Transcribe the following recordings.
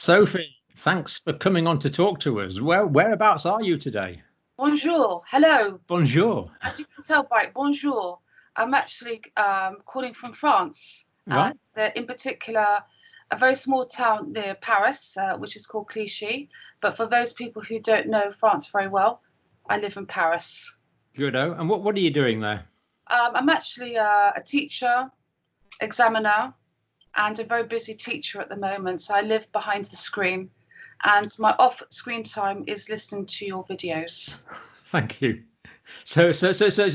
Sophie, thanks for coming on to talk to us. Whereabouts are you today? Bonjour, hello. Bonjour. As you can tell by bonjour, I'm actually calling from France, Right. in particular, a very small town near Paris, which is called Clichy. But for those people who don't know France very well, I live in Paris. Goodo. And what are you doing there? I'm actually a teacher, examiner, and a very busy teacher at the moment. So I live behind the screen, and my off screen time is listening to your videos. Thank you. So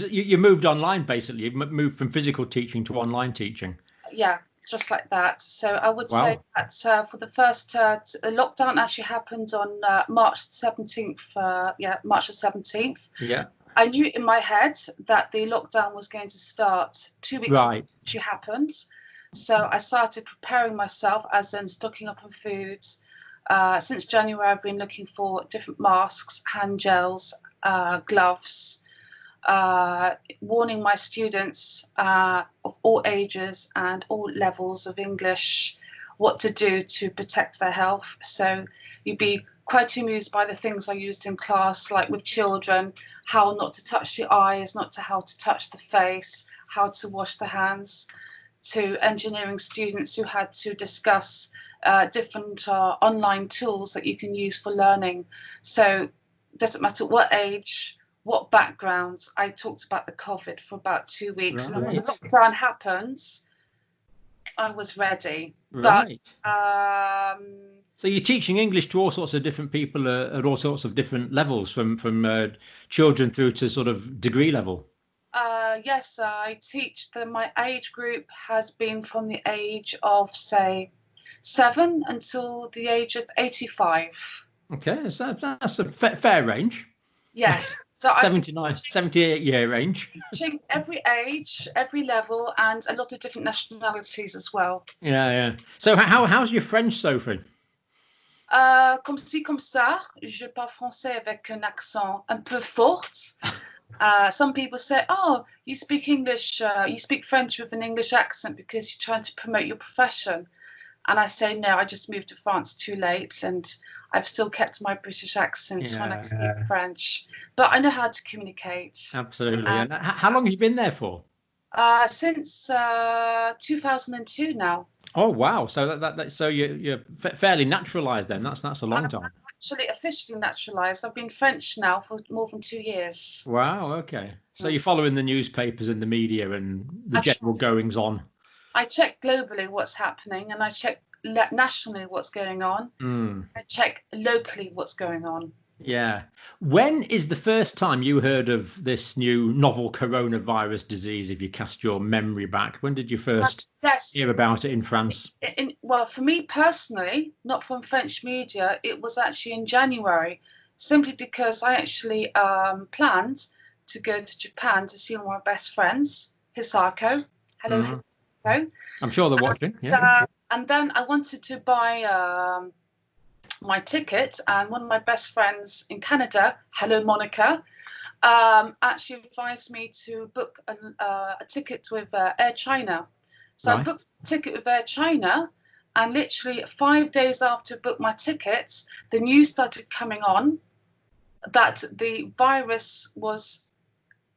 you moved online basically. You've moved from physical teaching to online teaching. Yeah, just like that. So I would say Wow. that for the first lockdown actually happened on March 17th. March the 17th. Yeah. I knew in my head that the lockdown was going to start 2 weeks before Right. it actually happened. So I started preparing myself, as in stocking up on food. Since January, I've been looking for different masks, hand gels, gloves, warning my students of all ages and all levels of English what to do to protect their health. So you'd be quite amused by the things I used in class, like with children, how not to touch the eyes, how to touch the face, how to wash the hands, to engineering students who had to discuss different online tools that you can use for learning. So it doesn't matter what age, what background. I talked about the COVID for about 2 weeks. Right. And when the lockdown happens, I was ready. Right. But So you're teaching English to all sorts of different people at all sorts of different levels, from children through to sort of degree level. yes, I teach. My age group has been from the age of, say, 7 until the age of 85. Okay, so that's a fair range. Yes. So I'm 79, 78-year range. teaching every age, every level, and a lot of different nationalities as well. Yeah. So how's your French, Sophie? Comme ci, comme ça, je parle français avec un accent un peu fort. Some people say, oh, you speak English, you speak French with an English accent because you're trying to promote your profession. And I say, no, I just moved to France too late, and I've still kept my British accent when I speak French. But I know how to communicate. Absolutely. And how long have you been there for? Since 2002 now. Oh wow! So so you're fairly naturalized then. That's a long time. Actually, officially naturalized. I've been French now for more than 2 years. Wow. Okay. So you're following the newspapers and the media and the general goings on. I check globally what's happening, and I check nationally what's going on. I check locally what's going on. Yeah. When is the first time you heard of this new novel coronavirus disease, if you cast your memory back? When did you first hear about it in France? Well, for me personally, not from French media, it was actually in January, simply because I actually planned to go to Japan to see one of my best friends, Hisako. Hello, Hisako. I'm sure they're watching. Yeah. And then I wanted to buy my ticket, and one of my best friends in Canada, hello Monica, actually advised me to book a ticket with Air China. So I booked a ticket with Air China, and literally 5 days after I booked my tickets, the news started coming on that the virus was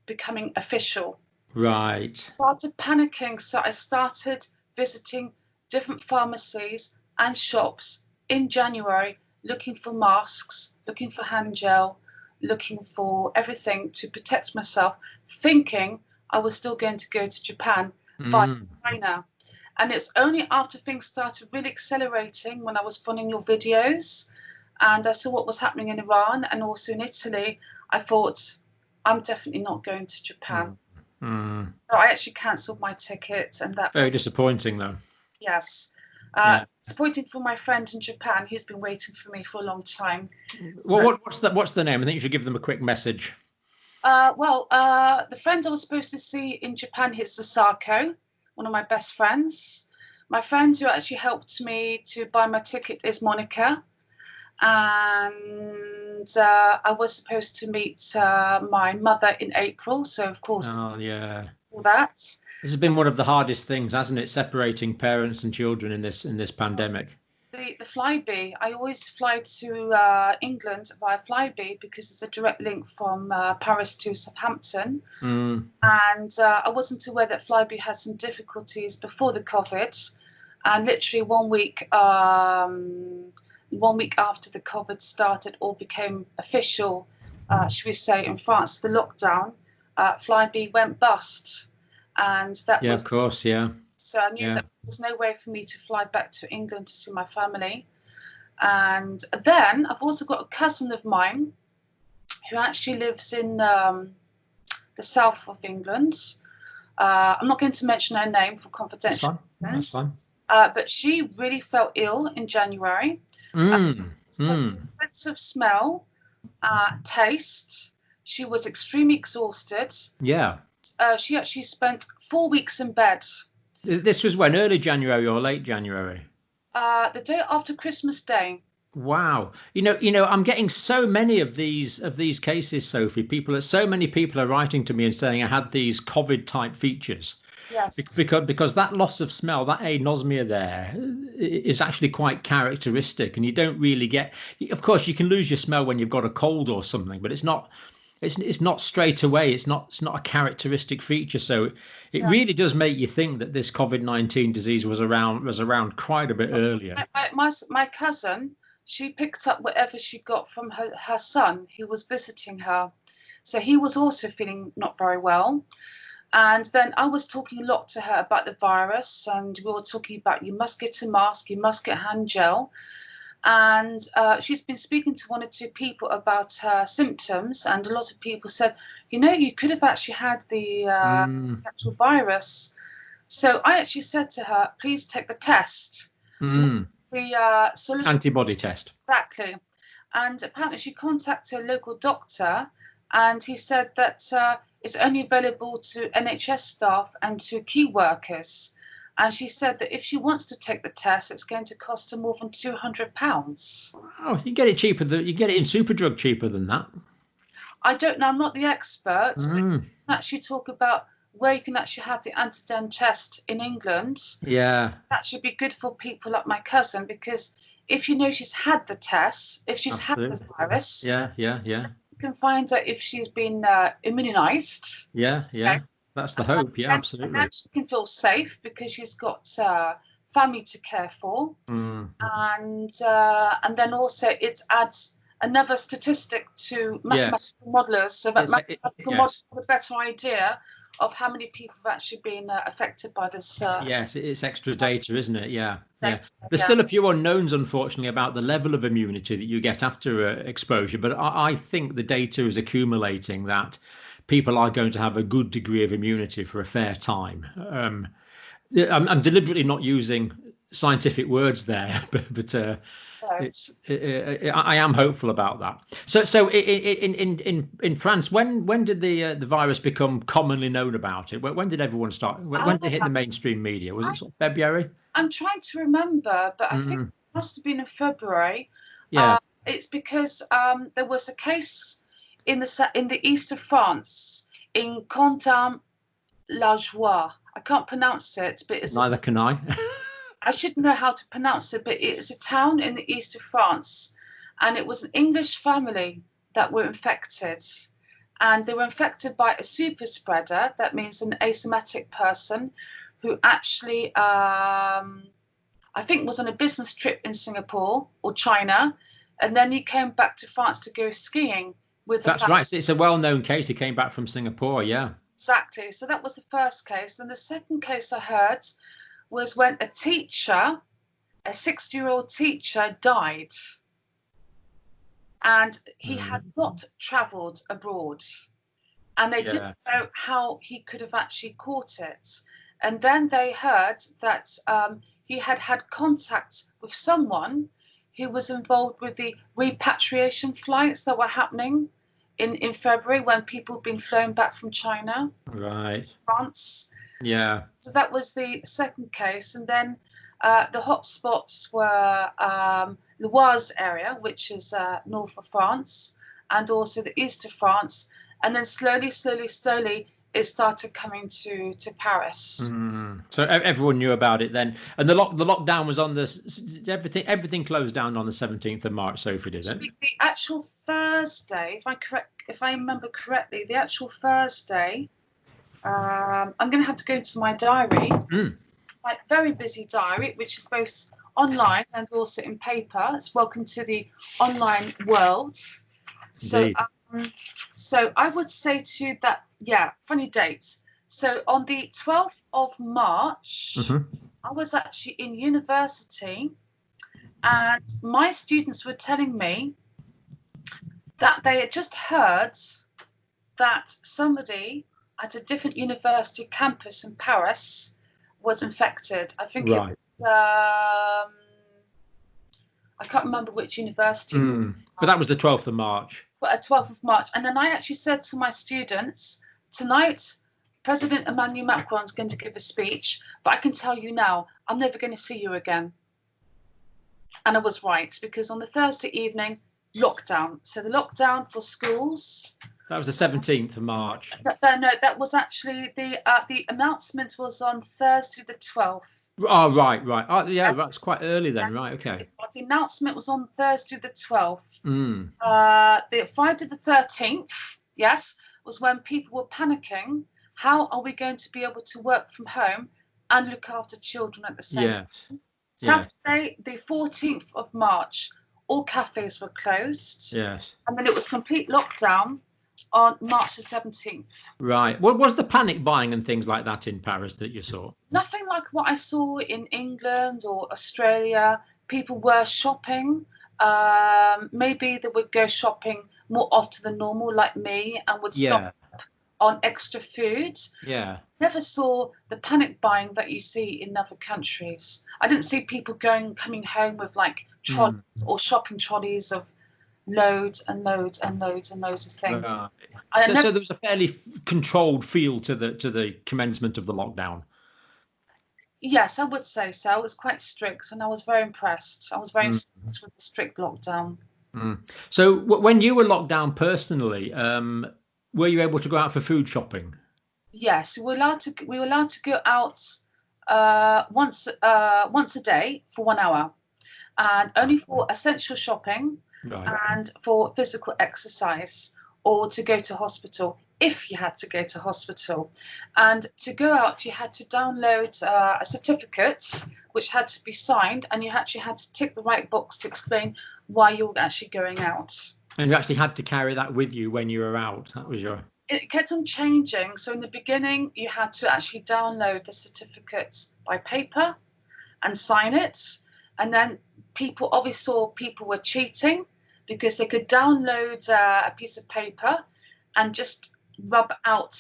becoming official. Right. I started panicking, so I started visiting different pharmacies and shops in January, looking for masks, looking for hand gel, looking for everything to protect myself, thinking I was still going to go to Japan via China. And it's only after things started really accelerating, when I was following your videos and I saw what was happening in Iran and also in Italy, I thought, I'm definitely not going to Japan. So I actually cancelled my ticket, and that very disappointing though. Yes. Disappointing for my friend in Japan who's been waiting for me for a long time. Well, what's the name? I think you should give them a quick message. The friend I was supposed to see in Japan is Sasako, one of my best friends. My friend who actually helped me to buy my ticket is Monica. And I was supposed to meet my mother in April. So, of course, all that. This has been one of the hardest things, hasn't it? Separating parents and children in this pandemic. The take the Flybe. I always fly to England via Flybe because it's a direct link from Paris to Southampton. And I wasn't aware that Flybe had some difficulties before the COVID. And literally 1 week, 1 week after the COVID started, all became official, should we say, in France for the lockdown, Flybe went bust. And that was, of course, yeah. So I knew that there was no way for me to fly back to England to see my family. And then I've also got a cousin of mine who actually lives in the south of England. I'm not going to mention her name for confidential reasons. That's fine. But she really felt ill in January. Sense of smell, taste. She was extremely exhausted. Yeah. She actually spent 4 weeks in bed. This was when, early January or late January? The day after Christmas Day. Wow. You know, I'm getting so many of these cases, Sophie. So many people are writing to me and saying I had these COVID type features. Yes. Because that loss of smell, that anosmia there, is actually quite characteristic, and you don't really get. Of course, you can lose your smell when you've got a cold or something, but it's not straight away. It's not a characteristic feature. So it really does make you think that this COVID-19 disease was around quite a bit earlier. My cousin, she picked up whatever she got from her son who was visiting her. So he was also feeling not very well. And then I was talking a lot to her about the virus, and we were talking about you must get a mask, you must get hand gel. And she's been speaking to 1 or 2 people about her symptoms, and a lot of people said, you could have actually had the actual virus. So I actually said to her, please take the test. The antibody test. Exactly. And apparently she contacted a local doctor, and he said that it's only available to NHS staff and to key workers. And she said that if she wants to take the test, it's going to cost her more than £200. Oh, you get it cheaper. You get it in Superdrug cheaper than that. I don't know. I'm not the expert. I can actually talk about where you can actually have the antigen test in England. Yeah. That should be good for people like my cousin, because if she's had the test, if she's had the virus. Yeah. You can find out if she's been immunized. Yeah. Okay. That's the hope. Yeah, absolutely. And she can feel safe because she's got family to care for. And then also it adds another statistic to mathematical modelers, so that mathematical models have a better idea of how many people have actually been affected by this. Yes, it's extra data, isn't it? Yeah. There's still a few unknowns, unfortunately, about the level of immunity that you get after exposure. But I think the data is accumulating that people are going to have a good degree of immunity for a fair time. I'm deliberately not using scientific words there, but I am hopeful about that. So in France, when did the virus become commonly known about it? When did everyone start? When did it hit the mainstream media? Was it sort of February? I'm trying to remember, but I think it must have been in February. Yeah. It's because there was a case in the east of France, in Condam-la-Joie. I can't pronounce it, but it's neither can I. I shouldn't know how to pronounce it, but it's a town in the east of France, and it was an English family that were infected, and they were infected by a super spreader. That means an asymptomatic person who actually, I think, was on a business trip in Singapore or China, and then he came back to France to go skiing. That's right. It's a well-known case. He came back from Singapore. Yeah. Exactly. So that was the first case. Then the second case I heard was when a teacher, a 60-year-old teacher, died, and he had not travelled abroad, and they didn't know how he could have actually caught it. And then they heard that he had had contact with someone who was involved with the repatriation flights that were happening in February, when people had been flown back from China, France. Yeah. So that was the second case. And then the hotspots were L'Oise area, which is north of France, and also the east of France. And then slowly, it started coming to Paris. So everyone knew about it then, and the lockdown was on everything closed down on the 17th of March. Sophie, did it? The actual Thursday, if I remember correctly, the actual Thursday. I'm going to have to go into my diary, my very busy diary, which is both online and also in paper. It's welcome to the online world. So, so I would say to you that, yeah, funny dates. So on the 12th of March, I was actually in university, and my students were telling me that they had just heard that somebody at a different university campus in Paris was infected. I think it was, I can't remember which university. But that was the 12th of March. But 12th of March. And then I actually said to my students, tonight, President Emmanuel Macron is going to give a speech, but I can tell you now, I'm never going to see you again. And I was right, because on the Thursday evening, lockdown. So the lockdown for schools. That was the 17th of March. No, that was actually the announcement was on Thursday the 12th. Oh, right. Oh, yeah, that's quite early then, right? Okay. The announcement was on Thursday the 12th. The Friday the 13th, yes, was when people were panicking. How are we going to be able to work from home and look after children at the same time? Saturday the 14th of March, all cafes were closed. Yes. And then it was complete lockdown on March the 17th. Right. What was the panic buying and things like that in Paris that you saw? Nothing like what I saw in England or Australia. People were shopping. Maybe they would go shopping more often than normal, like me, and would stock up on extra food. Yeah. Never saw the panic buying that you see in other countries. I didn't see people coming home with like trolleys or shopping trolleys of loads and loads and loads and loads of things. So there was a fairly controlled feel to the commencement of the lockdown. Yes, I would say so. It was quite strict, and I was very impressed. I was very impressed with the strict lockdown. So when you were locked down personally, were you able to go out for food shopping? Yes, we were allowed to go out once a day for 1 hour, and only for essential shopping. Right. And for physical exercise, or to go to hospital if you had to go to hospital. And to go out, you had to download a certificate which had to be signed, and you actually had to tick the right box to explain why you were actually going out. And you actually had to carry that with you when you were out. That was your... It kept on changing. So in the beginning, you had to actually download the certificate by paper and sign it. And then people obviously saw people were cheating because they could download a piece of paper and just rub out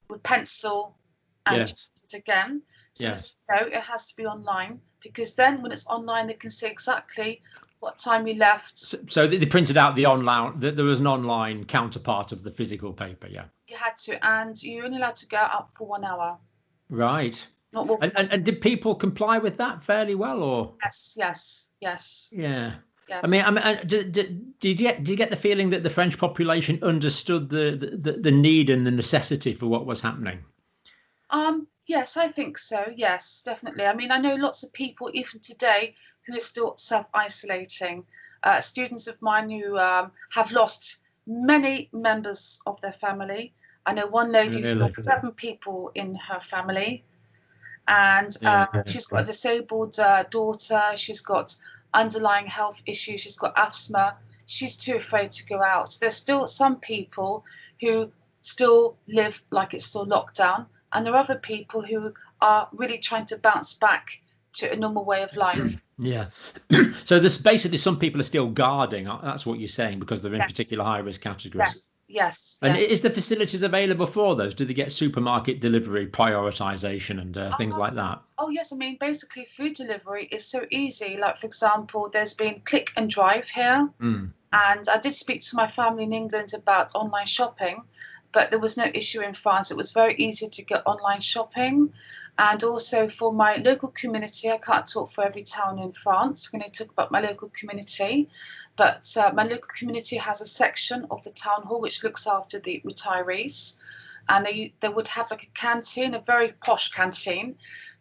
with pencil and cheat it again. So no, it has to be online, because then when it's online, they can see exactly what time you left. So they printed out the online, there was an online counterpart of the physical paper, yeah. You had to, and you're only allowed to go out for 1 hour. Right. Not more. And did people comply with that fairly well, or? Yes. Yeah. Yes. I mean, did you get the feeling that the French population understood the need and the necessity for what was happening? Yes, I think so. Yes, definitely. I mean, I know lots of people, even today, who are still self-isolating. Students of mine who have lost many members of their family. I know one lady who's got 7 people in her family, and she's got a disabled daughter. She's got underlying health issues. She's got asthma. She's too afraid to go out. There's still some people who still live like it's still locked down, and there are other people who are really trying to bounce back to a normal way of life. Yeah. So there's basically some people are still guarding. That's what you're saying, because they're in particular high-risk categories. Yes. And is the facilities available for those? Do they get supermarket delivery, prioritization, and things like that? Oh, yes. I mean, basically, food delivery is so easy. Like, for example, there's been Click and Drive here. And I did speak to my family in England about online shopping, but there was no issue in France. It was very easy to get online shopping. And also for my local community, I can't talk for every town in France. I'm going to talk about my local community. But my local community has a section of the town hall which looks after the retirees. and they would have like a canteen, a very posh canteen,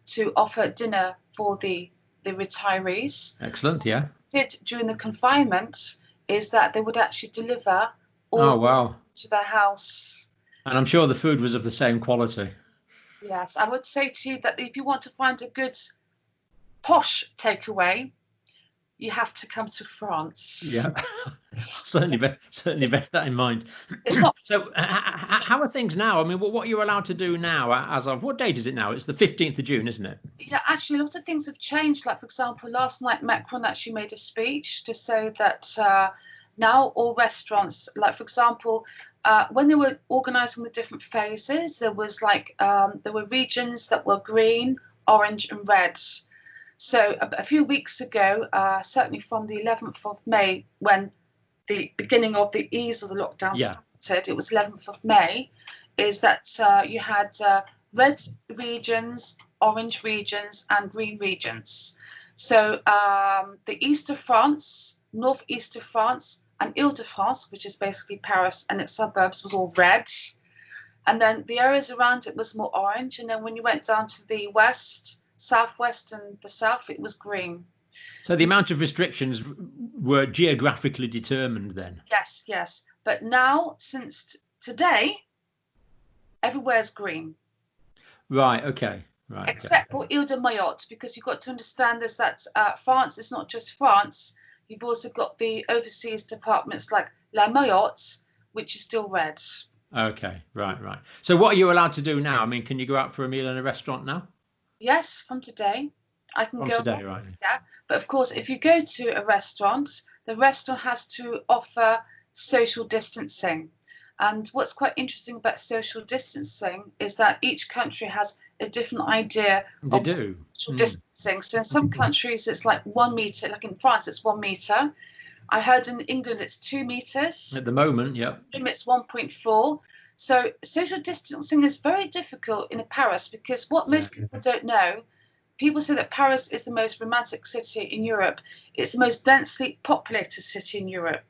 to offer dinner for the retirees. Excellent. Yeah. Did during the confinement is that they would actually deliver Oh, all wow. to their house. And I'm sure the food was of the same quality. Yes, I would say to you that if you want to find a good posh takeaway, you have to come to France. Yeah, certainly bear that in mind. It's not. So, how are things now? I mean, what you're allowed to do now? As of what date is it now? It's the 15th of June, isn't it? Yeah, actually, a lot of things have changed. Like, for example, last night Macron actually made a speech to say that now all restaurants, like for example, when they were organising the different phases, there was like there were regions that were green, orange, and red. So a few weeks ago, certainly from the 11th of May, when the beginning of the ease of the lockdown started, it was 11th of May, is that you had red regions, orange regions, and green regions. So the east of France, northeast of France, and Ile-de-France, which is basically Paris and its suburbs, was all red. And then the areas around it was more orange. And then when you went down to the west, southwest, and the south, it was green. So the amount of restrictions were geographically determined then? Yes, yes. But now, since today, everywhere's green. Right, okay. Right, except for Ile-de-Mayotte, because you've got to understand is that France is not just France. You've also got the overseas departments like La Mayotte, which is still red. Okay, right. So what are you allowed to do now? I mean, can you go out for a meal in a restaurant now? Yes, from today. I can go. From today, right. Yeah, but of course, if you go to a restaurant, the restaurant has to offer social distancing. And what's quite interesting about social distancing is that each country has a different idea of social distancing. So in some countries, it's like 1 meter. Like in France, it's 1 meter. I heard in England, it's 2 meters. At the moment, yeah. It's 1.4. So social distancing is very difficult in Paris because what most people don't know, people say that Paris is the most romantic city in Europe. It's the most densely populated city in Europe.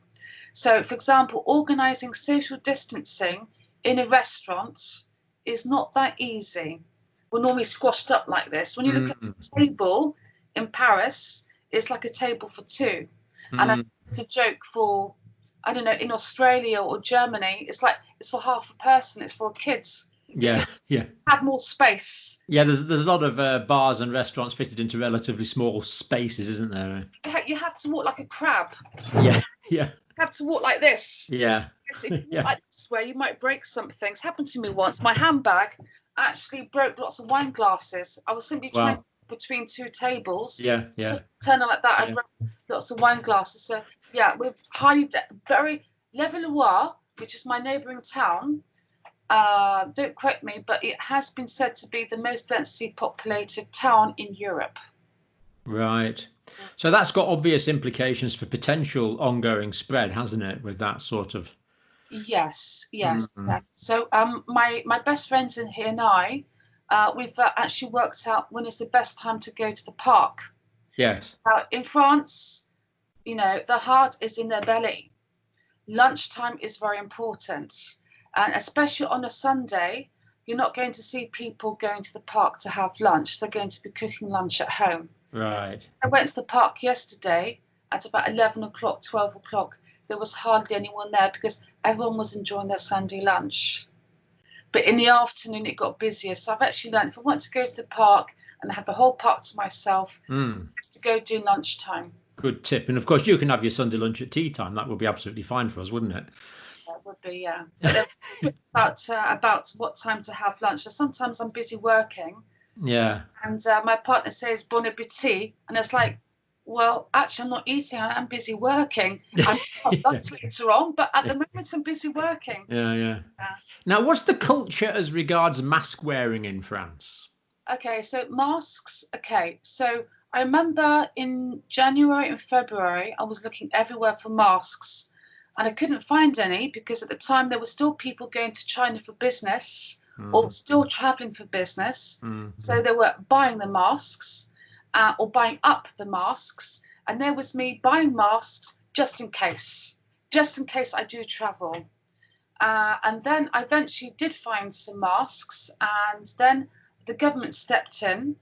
So, for example, organising social distancing in a restaurant is not that easy. We're normally squashed up like this. When you look at the table in Paris, it's like a table for two. And it's a joke for, I don't know, in Australia or Germany, it's like it's for half a person. It's for kids. Yeah. Have more space. Yeah, there's a lot of bars and restaurants fitted into relatively small spaces, isn't there? You have to walk like a crab. Yeah. You have to walk like this. Yeah. If you walk like this way, you might break something. It's happened to me once. My handbag actually broke lots of wine glasses. I was simply trying to between two tables. Yeah. Just turning like that, I broke lots of wine glasses. So yeah, we're very Levallois, which is my neighbouring town. Don't quote me, but it has been said to be the most densely populated town in Europe. Right. So that's got obvious implications for potential ongoing spread, hasn't it, with that sort of... Yes. So my best friends in here and I, we've actually worked out when is the best time to go to the park. Yes. In France, the heart is in their belly. Lunchtime is very important. And especially on a Sunday, you're not going to see people going to the park to have lunch. They're going to be cooking lunch at home. Right. I went to the park yesterday at about 11 o'clock, 12 o'clock. There was hardly anyone there because everyone was enjoying their Sunday lunch. But in the afternoon, it got busier. So I've actually learned if I want to go to the park and have the whole park to myself, it's to go do lunchtime. Good tip. And of course, you can have your Sunday lunch at tea time. That would be absolutely fine for us, wouldn't it? That would be, yeah. But about what time to have lunch. So sometimes I'm busy working. Yeah. And my partner says bon appetit, and it's like, well, actually, I'm not eating. I'm busy working. I'm not lunch later on, but at the moment, I'm busy working. Yeah. Now, what's the culture as regards mask wearing in France? Okay, so masks. Okay, so I remember in January and February, I was looking everywhere for masks, and I couldn't find any because at the time there were still people going to China for business or still traveling for business. So they were buying the masks or buying up the masks. And there was me buying masks just in case I do travel. And then I eventually did find some masks, and then the government stepped in,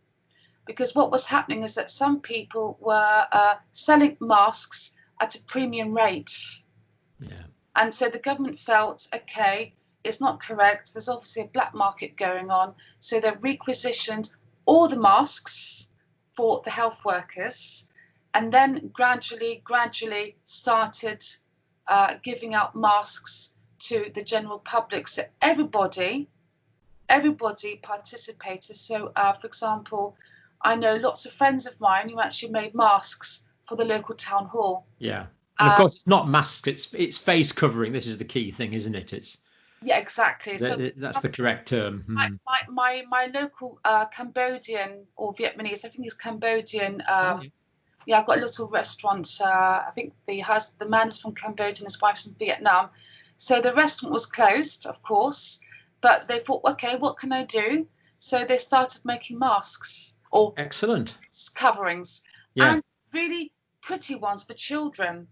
because what was happening is that some people were selling masks at a premium rate. Yeah. And so the government felt, okay, it's not correct. There's obviously a black market going on. So they requisitioned all the masks for the health workers, and then gradually started giving out masks to the general public. So everybody participated. So, for example, I know lots of friends of mine who actually made masks for the local town hall. Yeah. And of course, it's not masks, it's face covering. This is the key thing, isn't it? Yeah, exactly. So that's the correct term. My local Cambodian or Vietnamese, I think it's Cambodian. Yeah, I've got a little restaurant. I think the man is from Cambodia and his wife's from Vietnam. So the restaurant was closed, of course, but they thought, okay, what can I do? So they started making masks or excellent coverings, and really pretty ones for children.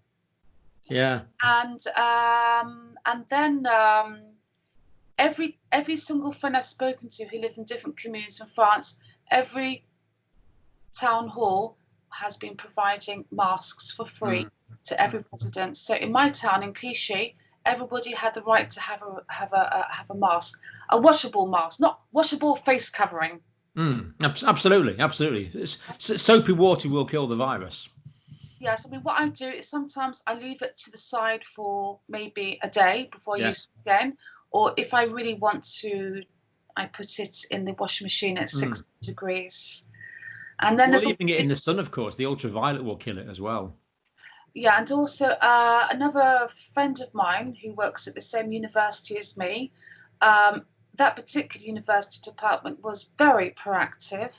Yeah. And then every single friend I've spoken to who live in different communities in France, every town hall has been providing masks for free to every resident. So in my town, in Clichy, everybody had the right to have a mask, a washable mask, not washable face covering. Absolutely. Soapy water will kill the virus. Yes, I mean, what I do is sometimes I leave it to the side for maybe a day before I use it again. Or if I really want to, I put it in the washing machine at 60 degrees. And then leaving it in the sun, of course, the ultraviolet will kill it as well. Yeah, and also another friend of mine who works at the same university as me, that particular university department was very proactive.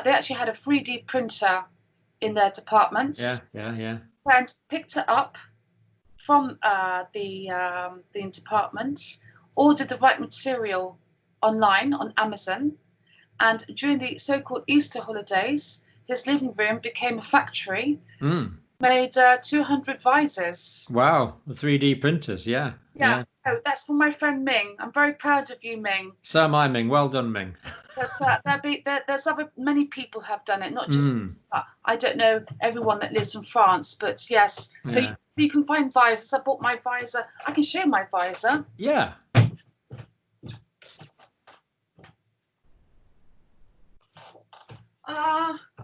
They actually had a 3D printer in their department. Yeah. And picked it up from the department, ordered the right material online on Amazon, and during the so-called Easter holidays, his living room became a factory. Made 200 visors. Wow, the 3D printers, yeah. Oh, that's from my friend Ming. I'm very proud of you, Ming. So am I, Ming. Well done, Ming. But there's many people have done it, not just. I don't know everyone that lives in France, but yes. So you can find visors. I bought my visor. I can show my visor. Yeah.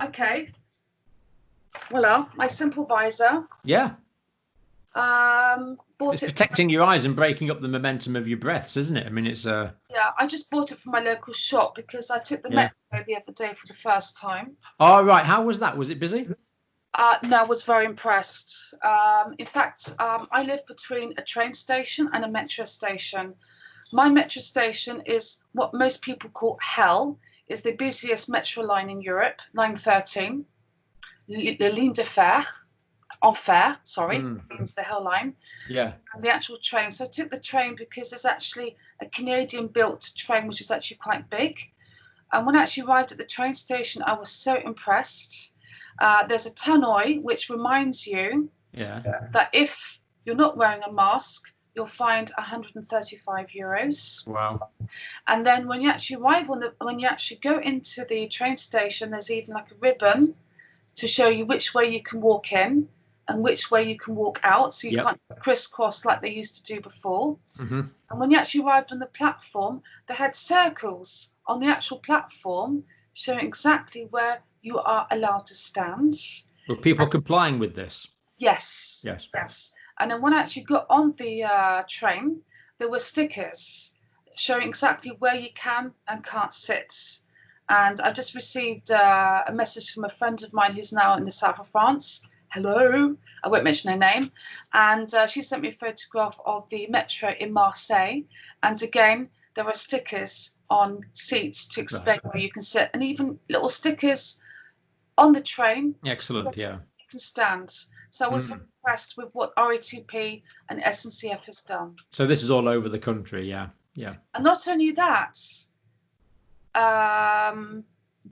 Okay. Voila, my simple visor. Yeah. It's protecting your eyes and breaking up the momentum of your breaths, isn't it? I mean, it's Yeah, I just bought it from my local shop because I took the metro the other day for the first time. Oh, right. How was that? Was it busy? No, I was very impressed. In fact, I live between a train station and a metro station. My metro station is what most people call hell. It's the busiest metro line in Europe, line 13. The ligne de fer, enfer, means the hell line. Yeah. And the actual train. So I took the train because there's actually a Canadian-built train, which is actually quite big. And when I actually arrived at the train station, I was so impressed. There's a tannoy, which reminds you that if you're not wearing a mask, you'll find 135 euros. Wow. And then when you actually arrive when you actually go into the train station, there's even like a ribbon to show you which way you can walk in and which way you can walk out, so you can't crisscross like they used to do before. And when you actually arrived on the platform, they had circles on the actual platform showing exactly where you are allowed to stand. Were people complying with this? Yes. And then when I actually got on the train, there were stickers showing exactly where you can and can't sit. And I've just received a message from a friend of mine who's now in the south of France. Hello, I won't mention her name. And she sent me a photograph of the metro in Marseille. And again, there are stickers on seats to explain where you can sit, and even little stickers on the train. Excellent, yeah. You can stand. So I was very impressed with what RATP and SNCF has done. So this is all over the country, yeah. And not only that,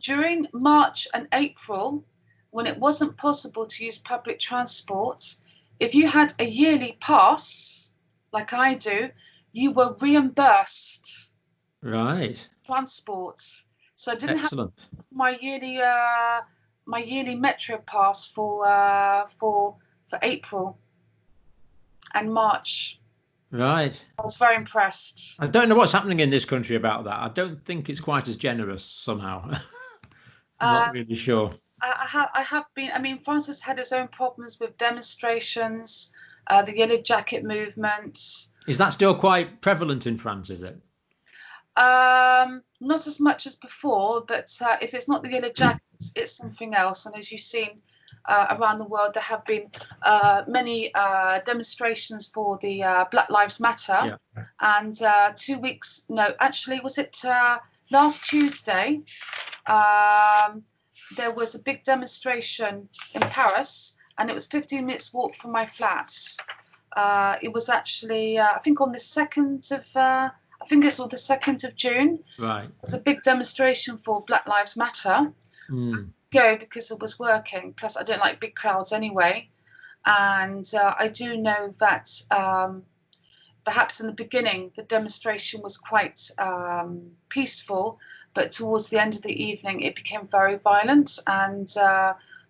during March and April, when it wasn't possible to use public transport, if you had a yearly pass, like I do, you were reimbursed Right. transport. So I didn't have Excellent. my yearly metro pass for April and March. Right. I was very impressed. I don't know what's happening in this country about that. I don't think it's quite as generous somehow. I'm not Uh, really sure. I have been. I mean, France has had its own problems with demonstrations, the Yellow Jacket movement. Is that still quite prevalent in France, is it? Not as much as before, but if it's not the Yellow Jackets, it's something else. And as you've seen around the world, there have been many demonstrations for the Black Lives Matter. Yeah. And 2 weeks, no, actually, was it last Tuesday? There was a big demonstration in Paris, and it was 15 minutes walk from my flat. It was actually, I think, on the 2nd of. I think it's on the 2nd of June. Right. It was a big demonstration for Black Lives Matter. Go because it was working. Plus, I don't like big crowds anyway. And I do know that perhaps in the beginning, the demonstration was quite peaceful, but towards the end of the evening, it became very violent. And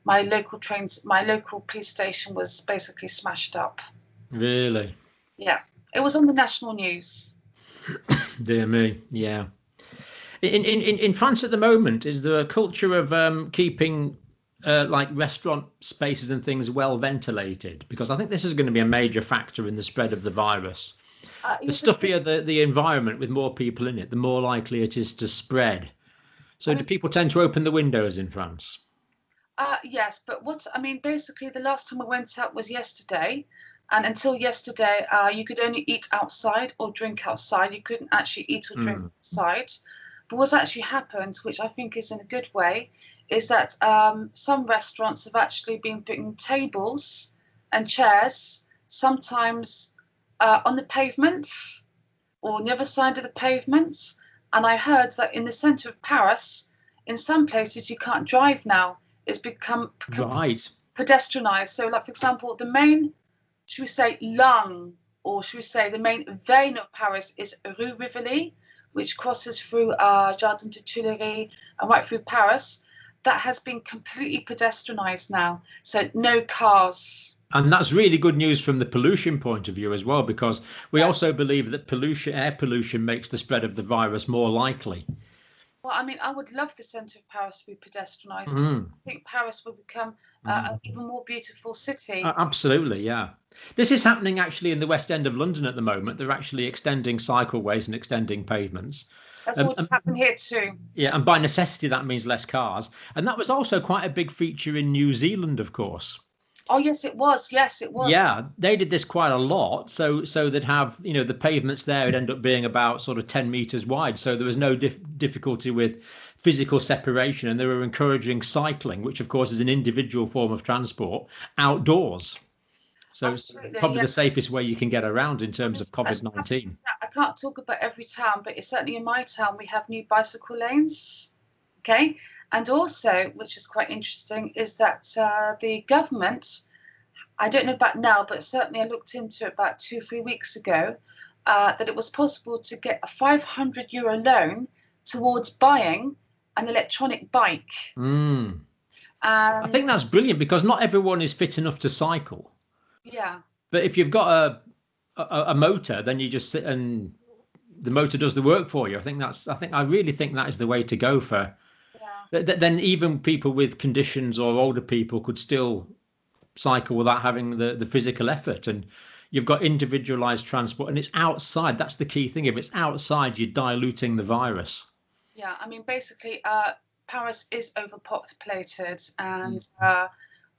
my local police station was basically smashed up. Really? Yeah, it was on the national news. Dear me, yeah. In France at the moment, is there a culture of keeping like restaurant spaces and things well ventilated? Because I think this is going to be a major factor in the spread of the virus. The stuffier the environment with more people in it, the more likely it is to spread. So do people tend to open the windows in France? Yes, but basically the last time I went out was yesterday. And until yesterday, you could only eat outside or drink outside. You couldn't actually eat or drink outside. But what's actually happened, which I think is in a good way, is that some restaurants have actually been putting tables and chairs, sometimes on the pavement or on the other side of the pavement. And I heard that in the centre of Paris, in some places you can't drive now. It's become Right. pedestrianised. So, like, for example, the main, should we say, lung, or should we say the main vein of Paris is Rue Rivoli, which crosses through Jardin de Tuileries and right through Paris. That has been completely pedestrianised now. So no cars. And that's really good news from the pollution point of view as well, because we also believe that air pollution makes the spread of the virus more likely. Well, I mean, I would love the centre of Paris to be pedestrianised. I think Paris will become an even more beautiful city. Absolutely, yeah. This is happening actually in the West End of London at the moment. They're actually extending cycleways and extending pavements. That's what happened here too. Yeah, and by necessity, that means less cars. And that was also quite a big feature in New Zealand, of course. Oh, yes, it was. Yes, it was. Yeah, they did this quite a lot. So they'd have, the pavements there would end up being about sort of 10 meters wide. So there was no difficulty with physical separation. And they were encouraging cycling, which, of course, is an individual form of transport outdoors. So absolutely, it's probably the safest way you can get around in terms of COVID-19. I can't talk about every town, but it's certainly in my town, we have new bicycle lanes. Okay. And also, which is quite interesting, is that the government, I don't know about now, but certainly I looked into it about 2-3 weeks ago, that it was possible to get a €500 loan towards buying an electronic bike. I think that's brilliant because not everyone is fit enough to cycle. Yeah. But if you've got a motor, then you just sit and the motor does the work for you. I really think that is the way to go for. Then even people with conditions or older people could still cycle without having the physical effort. And you've got individualized transport and it's outside. That's the key thing. If it's outside, you're diluting the virus. Yeah, I mean, basically, Paris is overpopulated and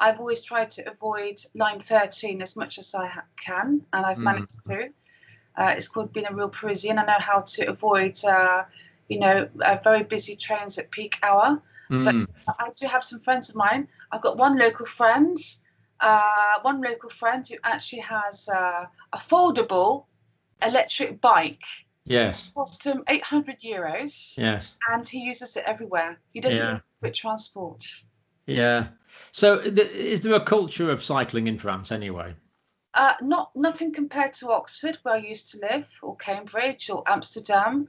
I've always tried to avoid line 13 as much as I can, and I've managed to. It's called being a real Parisian. I know how to avoid very busy trains at peak hour. But I do have some friends of mine. I've got one local friend who actually has a foldable electric bike. Yes. It cost him €800. Yes. And he uses it everywhere. He doesn't need public transport. Yeah. So is there a culture of cycling in France anyway? Nothing compared to Oxford, where I used to live, or Cambridge, or Amsterdam.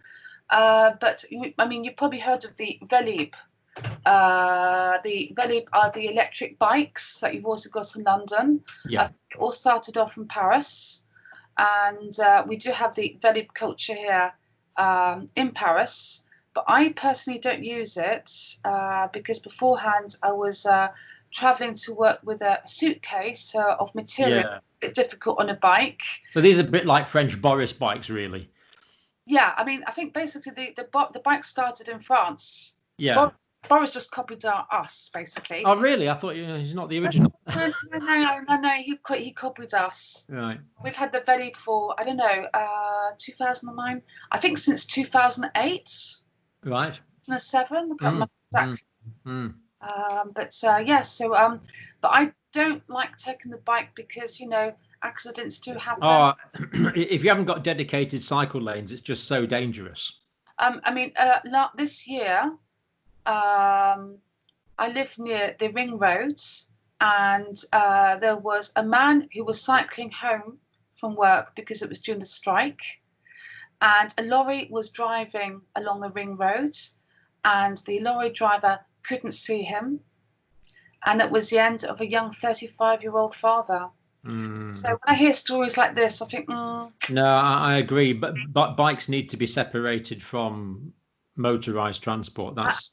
But I mean, you've probably heard of the Velib. The Velib are the electric bikes that you've also got in London. Yeah. It all started off in Paris, and we do have the Velib culture here in Paris. But I personally don't use it because beforehand I was traveling to work with a suitcase of material. Yeah. A bit difficult on a bike. So these are a bit like French Boris bikes, really. Yeah, I mean, I think basically the bike started in France. Yeah. Boris just copied us, basically. Oh, really? I thought he's not the original. No. He copied us. Right. We've had the Velib for, I don't know, 2009. I think since 2008. Right. 2007. I can't remember exactly. But I don't like taking the bike because, accidents do happen. Oh, if you haven't got dedicated cycle lanes, it's just so dangerous. I mean, this year, I live near the ring roads, and there was a man who was cycling home from work because it was during the strike, and a lorry was driving along the ring roads, and the lorry driver couldn't see him, and it was the end of a young 35-year-old father. So when I hear stories like this, I think, No, I agree, but bikes need to be separated from motorized transport. That's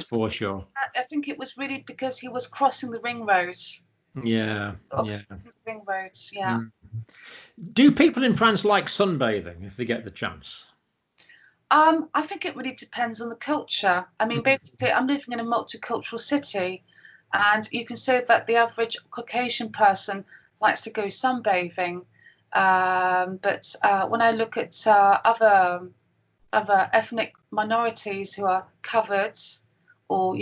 for sure. I think it was really because he was crossing the ring roads. Yeah. Ring roads, yeah. Do people in France like sunbathing if they get the chance? I think it really depends on the culture. I mean, basically, I'm living in a multicultural city, and you can say that the average Caucasian person likes to go sunbathing. But when I look at other ethnic minorities who are covered or,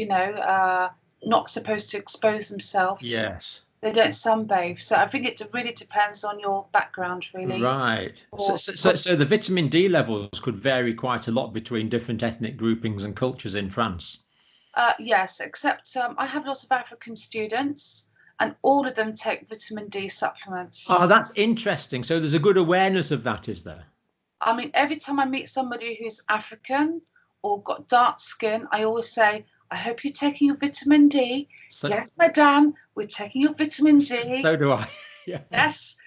not supposed to expose themselves, yes, they don't sunbathe. So I think it really depends on your background, really. Right. So the vitamin D levels could vary quite a lot between different ethnic groupings and cultures in France. Yes, except I have lots of African students, and all of them take vitamin D supplements. Oh, that's interesting. So there's a good awareness of that, is there? I mean, every time I meet somebody who's African or got dark skin, I always say, I hope you're taking your vitamin D. Yes, madame, we're taking your vitamin D. So do I. Yeah. Yes.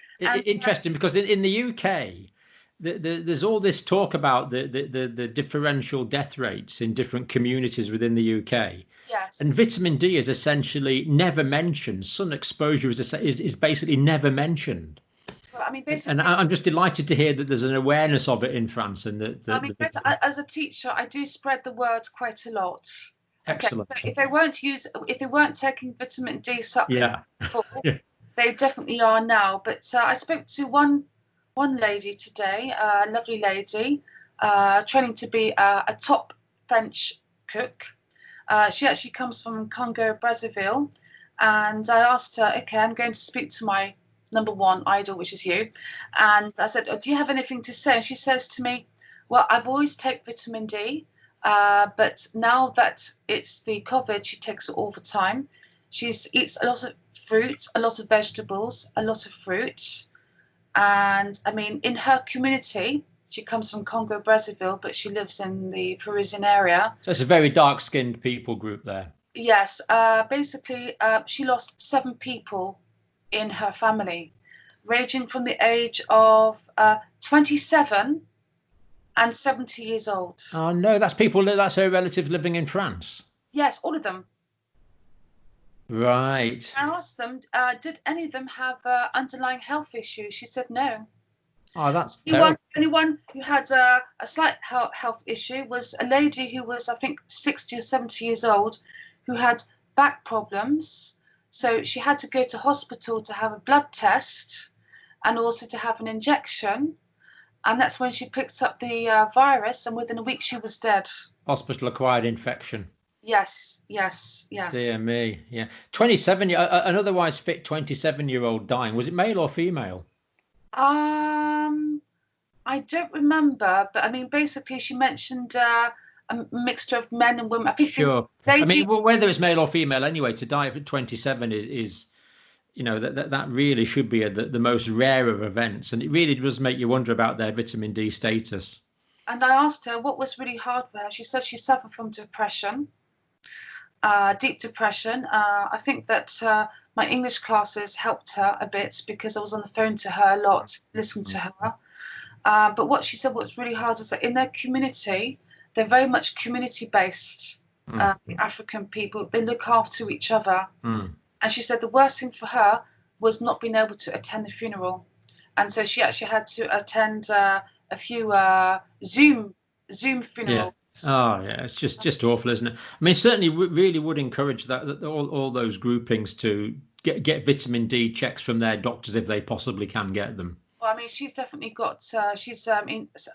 Interesting, because in the UK, there's all this talk about the differential death rates in different communities within the UK. Yes. And vitamin D is essentially never mentioned. Sun exposure is basically never mentioned. Well, I mean, basically, and I'm just delighted to hear that there's an awareness of it in France. And as a teacher, I do spread the word quite a lot. Excellent. Okay, so if they weren't taking vitamin D supplements before, they definitely are now. But I spoke to one lady today, a lovely lady, training to be a top French cook. She actually comes from Congo, Brazzaville, and I asked her, okay, I'm going to speak to my number one idol, which is you. And I said, do you have anything to say? And she says to me, well, I've always taken vitamin D, but now that it's the COVID, she takes it all the time. She eats a lot of fruit, a lot of vegetables, a lot of fruit. And I mean, in her community, she comes from Congo, Brazzaville, but she lives in the Parisian area. So it's a very dark-skinned people group there. Yes. Basically, she lost 7 people in her family, ranging from the age of 27 and 70 years old. Oh, no, that's her relatives living in France? Yes, all of them. Right. I asked them, did any of them have underlying health issues? She said no. Oh, that's terrible. The only one who had a slight health issue was a lady who was, I think, 60 or 70 years old, who had back problems. So she had to go to hospital to have a blood test and also to have an injection. And that's when she picked up the virus, and within a week she was dead. Hospital-acquired infection. Yes. Dear me, yeah. 27, an otherwise fit 27-year-old dying. Was it male or female? I don't remember, but I mean, basically, she mentioned a mixture of men and women. I think sure. I mean, whether it's male or female, anyway, to die at 27 is you know, that really should be the most rare of events, and it really does make you wonder about their vitamin D status. And I asked her what was really hard for her. She said she suffered from depression, deep depression. I think that my English classes helped her a bit because I was on the phone to her a lot, listening to her. But what she said what's really hard is that in their community, they're very much community-based. African people, they look after each other. And she said the worst thing for her was not being able to attend the funeral. And so she actually had to attend a few Zoom funerals. Oh yeah, it's just awful, isn't it? I mean, certainly really would encourage that all those groupings to get vitamin D checks from their doctors if they possibly can get them. Well, I mean, she's definitely got. She's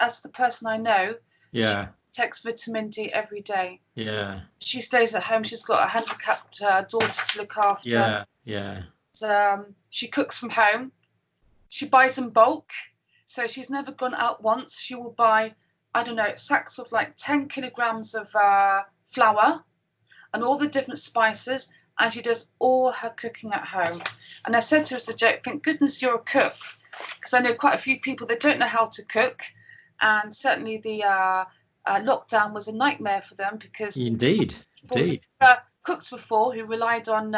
as the person I know. Yeah. She takes vitamin D every day. Yeah. She stays at home. She's got a handicapped daughter to look after. Yeah. Yeah. She cooks from home. She buys in bulk, so she's never gone out once. She will buy, I don't know, sacks of like 10 kilograms of flour and all the different spices, and she does all her cooking at home. And I said to her as a joke, thank goodness you're a cook, because I know quite a few people that don't know how to cook, and certainly the lockdown was a nightmare for them because indeed cooked before who relied on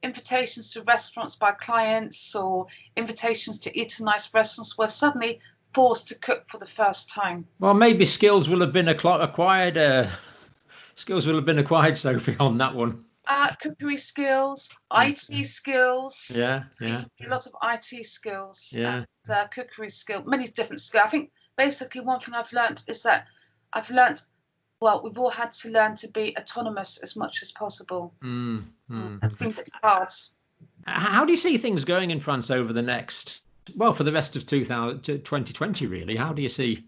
invitations to restaurants by clients or invitations to eat in nice restaurants were suddenly forced to cook for the first time. Well, maybe skills will have been acquired. Sophie, on that one. Cookery skills, IT skills. Yeah. A lot of IT skills. Yeah. And, cookery skill, many different skills. I think basically one thing I've learned is that well, we've all had to learn to be autonomous as much as possible. It's been hard. How do you see things going in France over the next, well, for the rest of 2020, really? How do you see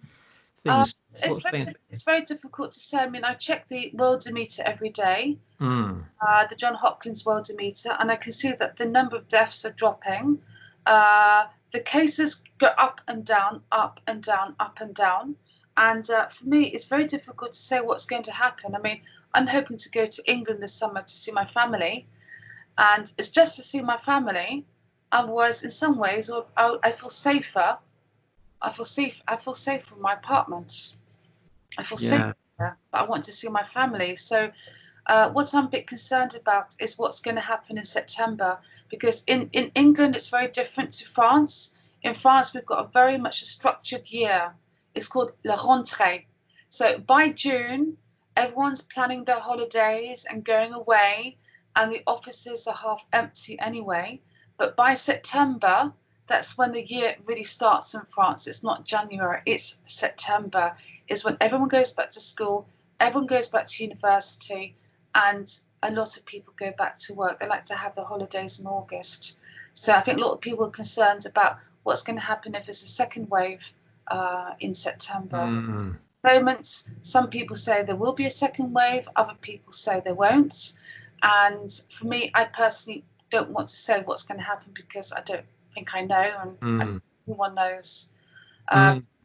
things? It's very difficult to say. I mean, I check the worldometer every day, the John Hopkins worldometer, and I can see that the number of deaths are dropping. The cases go up and down, up and down, up and down. And for me, it's very difficult to say what's going to happen. I mean, I'm hoping to go to England this summer to see my family. And it's just to see my family. Otherwise, in some ways, I feel safer. I feel safer in my apartment. I feel safer, but I want to see my family. So what I'm a bit concerned about is what's going to happen in September. Because in England, it's very different to France. In France, we've got very much a structured year. It's called la rentrée. So by June, everyone's planning their holidays and going away, and the offices are half empty anyway. But by September, that's when the year really starts in France. It's not January, it's September. It's when everyone goes back to school, everyone goes back to university, and a lot of people go back to work. They like to have their holidays in August. So I think a lot of people are concerned about what's going to happen if there's a second wave in September. At the moment, some people say there will be a second wave, other people say there won't. And for me, I personally don't want to say what's going to happen because I don't think I know, and no one knows.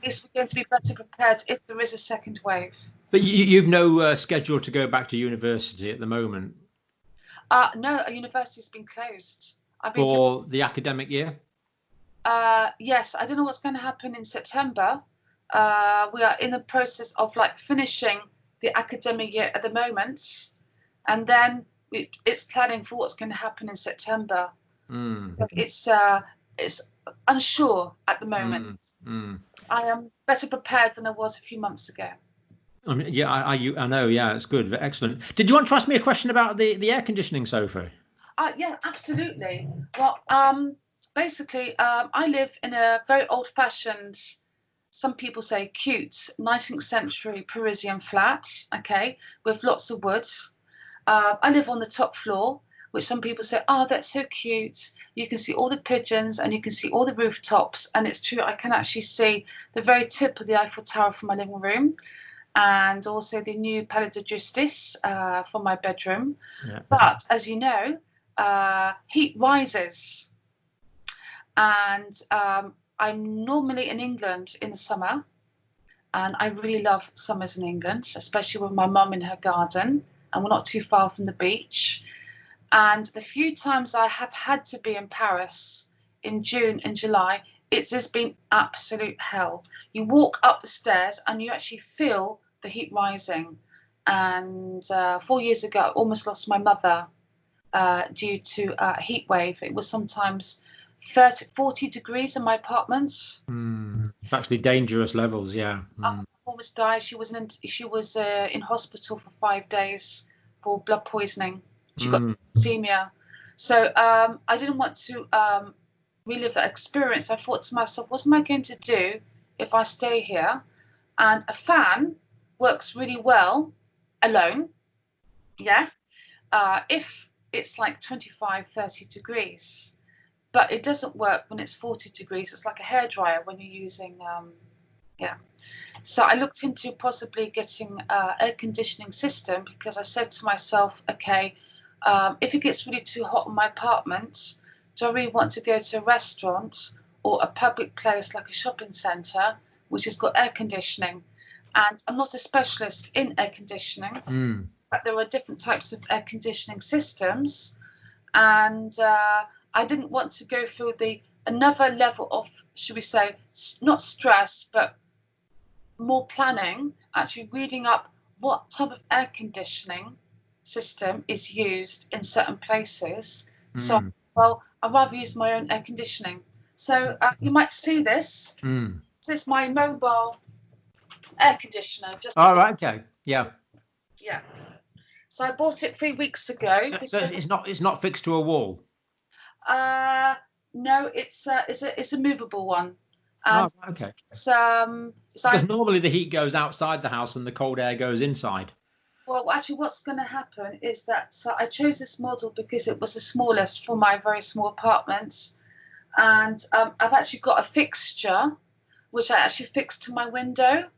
Is we're going to be better prepared if there is a second wave. But you've no schedule to go back to university at the moment? No, a university's been closed. For the academic year? Yes, I don't know what's going to happen in September. We are in the process of finishing the academic year at the moment, and then it's planning for what's going to happen in September. It's unsure at the moment. I am better prepared than I was a few months ago. I mean, yeah, I know. Yeah, it's good. Excellent. Did you want to ask me a question about the air conditioning, Sophie? Yeah, absolutely. Well, basically, I live in a very old-fashioned, some people say cute, 19th century Parisian flat, okay, with lots of wood. I live on the top floor, which some people say, oh, that's so cute. You can see all the pigeons and you can see all the rooftops. And it's true, I can actually see the very tip of the Eiffel Tower from my living room, and also the new Palais de Justice from my bedroom. Yeah. But as you know, heat rises. And I'm normally in England in the summer, and I really love summers in England, especially with my mum in her garden, and we're not too far from the beach. And the few times I have had to be in Paris in June and July, it's just been absolute hell. You walk up the stairs and you actually feel the heat rising. And 4 years ago, I almost lost my mother due to a heat wave. It was sometimes 40 degrees in my apartment. It's actually dangerous levels, yeah. Almost died. She was in hospital for 5 days for blood poisoning. She got septicemia. So I didn't want to relive that experience. I thought to myself, what am I going to do if I stay here? And a fan works really well alone. Yeah. If it's like 25, 30 degrees, but it doesn't work when it's 40 degrees. It's like a hairdryer when you're using, So I looked into possibly getting an air conditioning system, because I said to myself, okay, if it gets really too hot in my apartment, do I really want to go to a restaurant or a public place like a shopping centre, which has got air conditioning? And I'm not a specialist in air conditioning, but there are different types of air conditioning systems. And I didn't want to go through another level of, should we say, not stress, but more planning, actually reading up what type of air conditioning system is used in certain places. So, well, I'd rather use my own air conditioning. So you might see this. This is my mobile air conditioner. Right, okay, yeah. Yeah. So I bought it 3 weeks ago. So it's not fixed to a wall. No, it's a movable one. Okay. Because normally the heat goes outside the house and the cold air goes inside. Well, actually, what's going to happen is that I chose this model because it was the smallest for my very small apartment. And I've actually got a fixture, which I actually fixed to my window.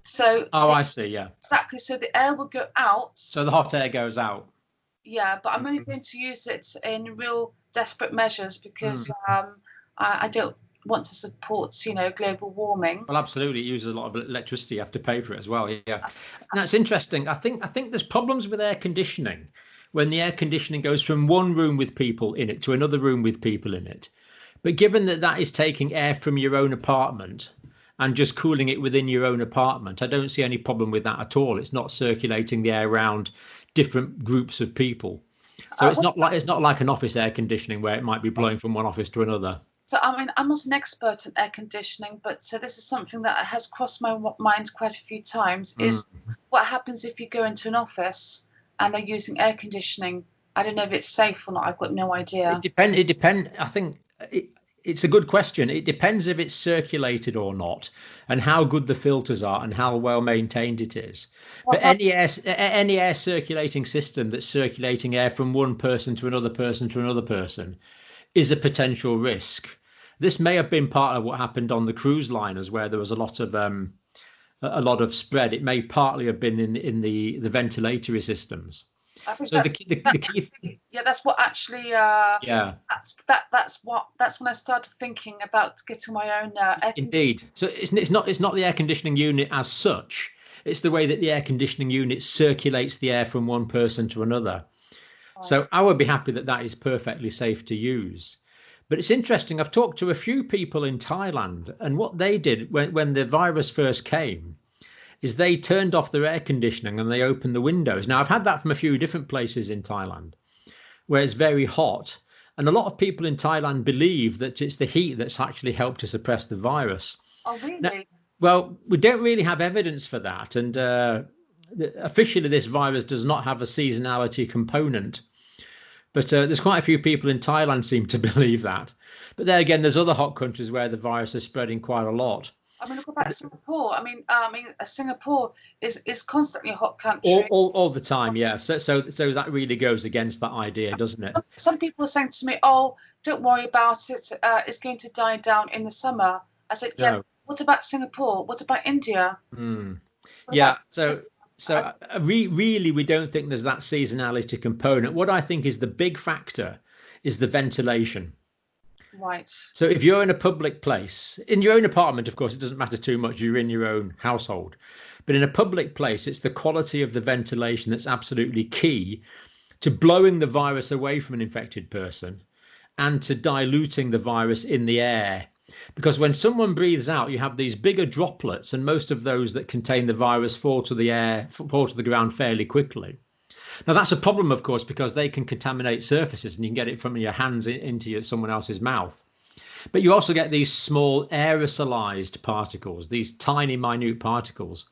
So I see, yeah. Exactly, so the air will go out. So the hot air goes out. Yeah, but I'm only going to use it in real desperate measures, because I don't want to support, global warming. Well, absolutely, it uses a lot of electricity. You have to pay for it as well. Yeah, and that's interesting. I think there's problems with air conditioning when the air conditioning goes from one room with people in it to another room with people in it. But given that is taking air from your own apartment and just cooling it within your own apartment, I don't see any problem with that at all. It's not circulating the air around different groups of people. So it's not like an office air conditioning where it might be blowing from one office to another. So, I mean, I'm not an expert in air conditioning, but this is something that has crossed my mind quite a few times, is what happens if you go into an office and they're using air conditioning? I don't know if it's safe or not. I've got no idea. It depends. I think it's a good question. It depends if it's circulated or not, and how good the filters are and how well maintained it is. But any air circulating system that's circulating air from one person to another person to another person is a potential risk. This may have been part of what happened on the cruise liners, where there was a lot of spread. It may partly have been in the ventilatory systems. So the key. Yeah, that's what actually. That's when I started thinking about getting my own air conditioning. Indeed. So it's not the air conditioning unit as such. It's the way that the air conditioning unit circulates the air from one person to another. Right. So I would be happy that is perfectly safe to use. But it's interesting. I've talked to a few people in Thailand, and what they did when the virus first came is they turned off their air conditioning and they opened the windows. Now, I've had that from a few different places in Thailand where it's very hot. And a lot of people in Thailand believe that it's the heat that's actually helped to suppress the virus. Oh, really? Now, well, we don't really have evidence for that. And officially, this virus does not have a seasonality component. But there's quite a few people in Thailand seem to believe that. But there again, there's other hot countries where the virus is spreading quite a lot. I mean, look about Singapore. I mean, Singapore is constantly a hot country. All the time, yeah. So that really goes against that idea, doesn't it? Some people are saying to me, "Oh, don't worry about it. It's going to die down in the summer." I said, "Yeah. No. What about Singapore? What about India?" Yeah. So really, we don't think there's that seasonality component. What I think is the big factor is the ventilation. Right. So if you're in a public place, in your own apartment, of course, it doesn't matter too much. You're in your own household. But in a public place, it's the quality of the ventilation that's absolutely key to blowing the virus away from an infected person and to diluting the virus in the air. Because when someone breathes out, you have these bigger droplets, and most of those that contain the virus fall to the ground fairly quickly. Now, that's a problem, of course, because they can contaminate surfaces and you can get it from your hands into someone else's mouth. But you also get these small aerosolized particles, these tiny, minute particles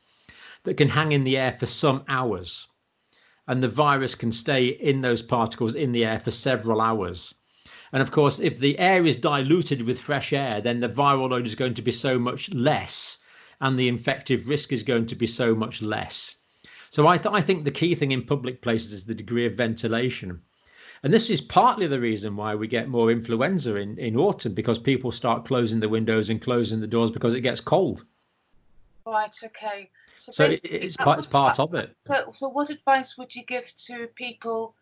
that can hang in the air for some hours. And the virus can stay in those particles in the air for several hours. And of course, if the air is diluted with fresh air, then the viral load is going to be so much less, and the infective risk is going to be so much less. So I think the key thing in public places is the degree of ventilation. And this is partly the reason why we get more influenza in autumn, because people start closing the windows and closing the doors because it gets cold. Right, okay. So it's part of it. So what advice would you give to people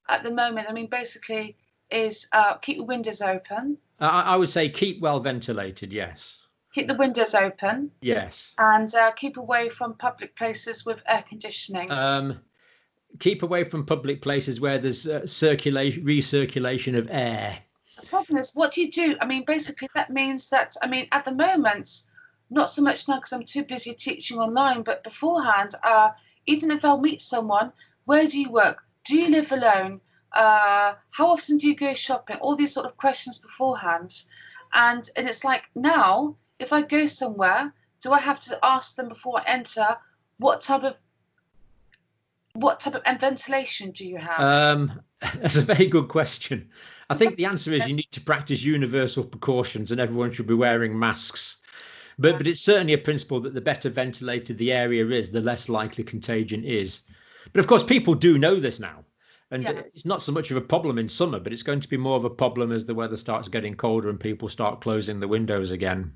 at the moment? I mean, basically, is keep the windows open. I would say keep well ventilated, yes. Keep the windows open. Yes. And keep away from public places with air conditioning. Keep away from public places where there's recirculation of air. The problem is, what do you do? I mean, basically, that means that, I mean, at the moment, not so much now because I'm too busy teaching online, but beforehand, even if I'll meet someone, where do you work? Do you live alone? How often do you go shopping? All these sort of questions beforehand. And it's like now, if I go somewhere, do I have to ask them before I enter what type of ventilation do you have? That's a very good question. I think the answer is you need to practice universal precautions and everyone should be wearing masks. But it's certainly a principle that the better ventilated the area is, the less likely contagion is. But of course, people do know this now. And it's not so much of a problem in summer, but it's going to be more of a problem as the weather starts getting colder and people start closing the windows again.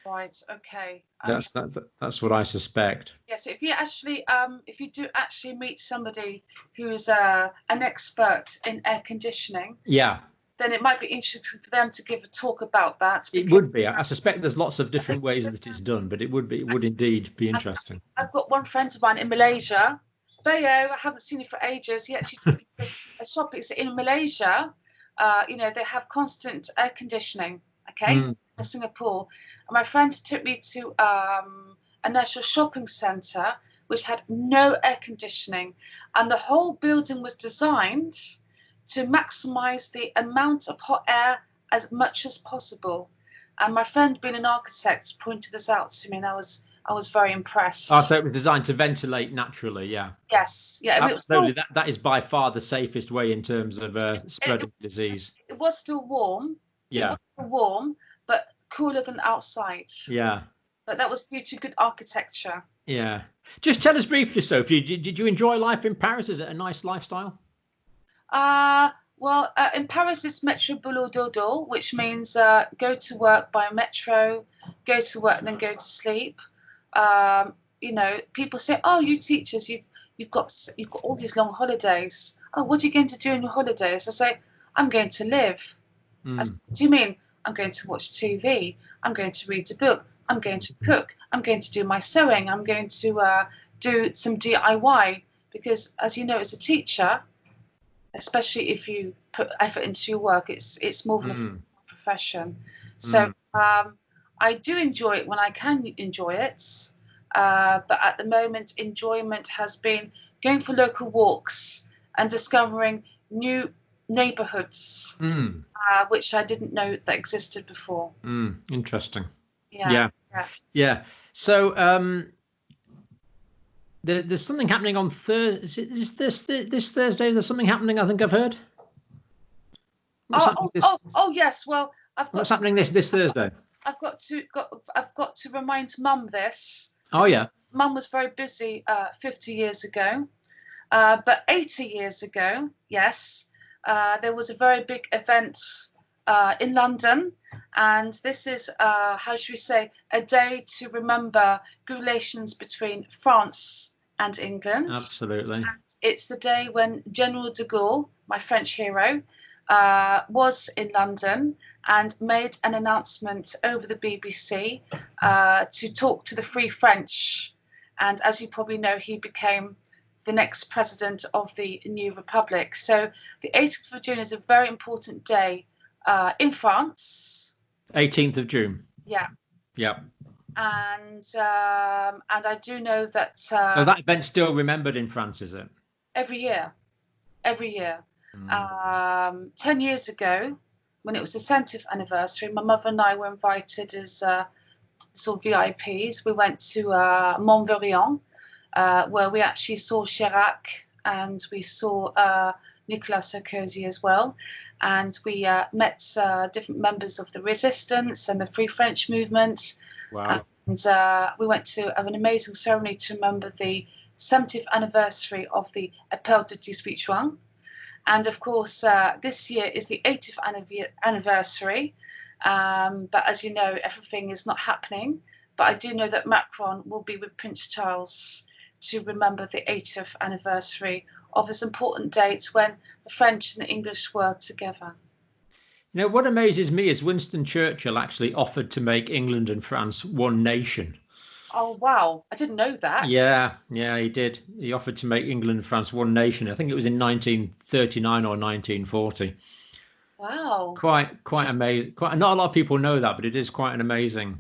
Right. Okay. That's what I suspect. Yes. If you do actually meet somebody who's an expert in air conditioning, then it might be interesting for them to give a talk about that. It would be. I suspect there's lots of different ways that it's done, but it would indeed be interesting. I've got one friend of mine in Malaysia. Bayo, I haven't seen you for ages. He actually took me to a shop. It's in Malaysia. They have constant air conditioning. Okay, in Singapore. And my friend took me to a national shopping centre which had no air conditioning, and the whole building was designed to maximise the amount of hot air as much as possible. And my friend, being an architect, pointed this out to me, and I was very impressed. Oh, so it was designed to ventilate naturally, yeah. Yes, yeah. Absolutely, that is by far the safest way in terms of spreading disease. It was still warm. Yeah. It was warm, but cooler than outside. Yeah. But that was due to good architecture. Yeah. Just tell us briefly, Sophie, did you enjoy life in Paris? Is it a nice lifestyle? Well, in Paris, it's metro boulot dodo, which means go to work by metro, go to work and then go to sleep. People say, "Oh, you teachers, you've got all these long holidays. Oh, what are you going to do in your holidays?" I say, "I'm going to live." I say, "What do you mean?" "I'm going to watch TV. I'm going to read a book. I'm going to cook. I'm going to do my sewing. I'm going to do some DIY." Because, as you know, as a teacher, especially if you put effort into your work, it's more than a profession. So I do enjoy it when I can enjoy it. But at the moment, enjoyment has been going for local walks and discovering new neighbourhoods, which I didn't know that existed before. Interesting. Yeah. So there's something happening on Thursday. Is this Thursday? There's something happening. I think I've heard. Yes. Well, what's happening this Thursday? I've got to remind Mum this. Oh yeah. Mum was very busy 50 years ago, but 80 years ago, yes, there was a very big event in London, and this is how should we say, a day to remember good relations between France and England. Absolutely. And it's the day when General de Gaulle, my French hero, was in London and made an announcement over the BBC to talk to the Free French. And as you probably know, he became the next president of the new republic. So the 18th of June is a very important day in France. 18th of June. Yeah. Yeah. And I do know that. So that event's still remembered in France, is it? Every year. 10 years ago, when it was the 70th anniversary, my mother and I were invited as sort of VIPs. We went to Montbéliard, where we actually saw Chirac and we saw Nicolas Sarkozy as well. And we met different members of the resistance and the Free French movement. Wow. And we went to an amazing ceremony to remember the 70th anniversary of the Appel de 18 Juin. And of course, this year is the 80th anniversary. But as you know, everything is not happening. But I do know that Macron will be with Prince Charles to remember the 80th anniversary of this important date when the French and the English were together. You know, what amazes me is Winston Churchill actually offered to make England and France one nation. Oh, wow. I didn't know that. Yeah, he did. He offered to make England and France one nation. I think it was in 1939 or 1940. Wow. Quite amazing. Not a lot of people know that, but it is quite an amazing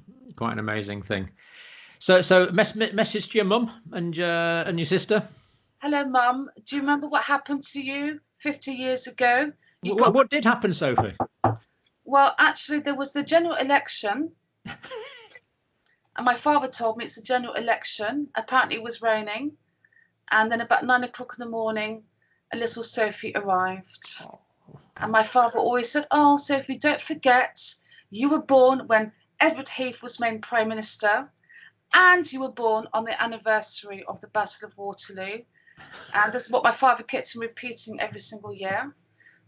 thing. So message to your mum and your sister. Hello, Mum. Do you remember what happened to you 50 years ago? What did happen, Sophie? Well, actually, there was the general election. And my father told me it's the general election. Apparently it was raining. And then about 9 o'clock in the morning, a little Sophie arrived. Oh. And my father always said, oh, Sophie, don't forget, you were born when Edward Heath was made Prime Minister. And you were born on the anniversary of the Battle of Waterloo. And this is what my father kept on repeating every single year.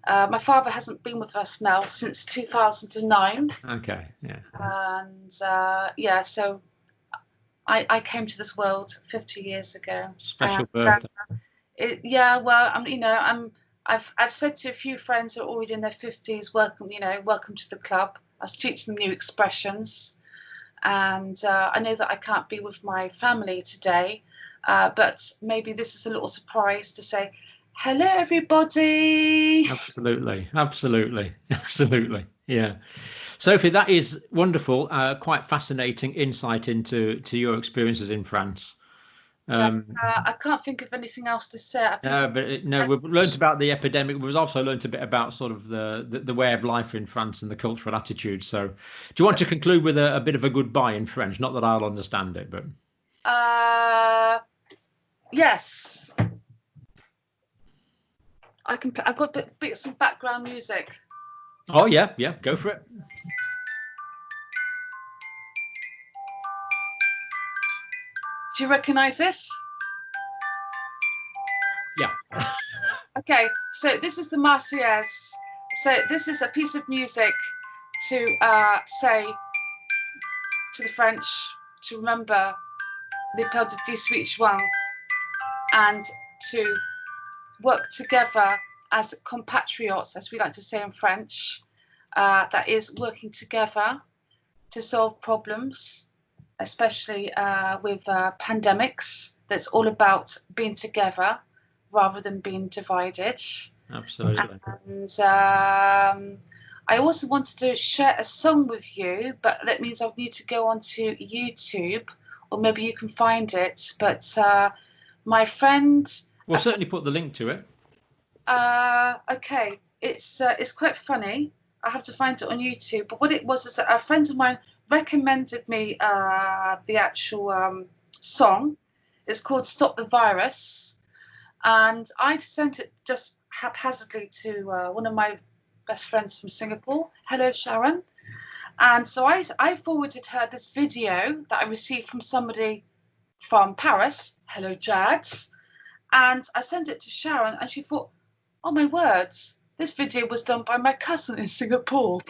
My father hasn't been with us now since 2009. Okay, yeah. And so I came to this world 50 years ago. Special birthday. I've said to a few friends who are already in their 50s, welcome to the club. I was teaching them new expressions, and I know that I can't be with my family today, but maybe this is a little surprise to say. Hello, everybody. Absolutely. Yeah. Sophie, that is wonderful. Quite fascinating insight into your experiences in France. I can't think of anything else to say. We've learned about the epidemic. We've also learned a bit about sort of the way of life in France and the cultural attitude. So do you want to conclude with a bit of a goodbye in French? Not that I'll understand it, but. Yes. I've got a bit some background music. Oh yeah, go for it. Do you recognise this? Yeah. Okay, so this is the Marseillaise. So this is a piece of music to say to the French to remember the Appel de 18 Juin and to work together as compatriots, as we like to say in French. That is working together to solve problems, especially with pandemics. That's all about being together rather than being divided. Absolutely. And I also wanted to share a song with you, but that means I'll need to go onto YouTube, or maybe you can find it. But my friend... We'll certainly put the link to it. Okay, it's quite funny. I have to find it on YouTube. But what it was is that a friend of mine recommended me the actual song. It's called "Stop the Virus," and I sent it just haphazardly to one of my best friends from Singapore. Hello, Sharon. And so I forwarded her this video that I received from somebody from Paris. Hello, Jad. And I sent it to Sharon, and she thought, oh my words, this video was done by my cousin in Singapore.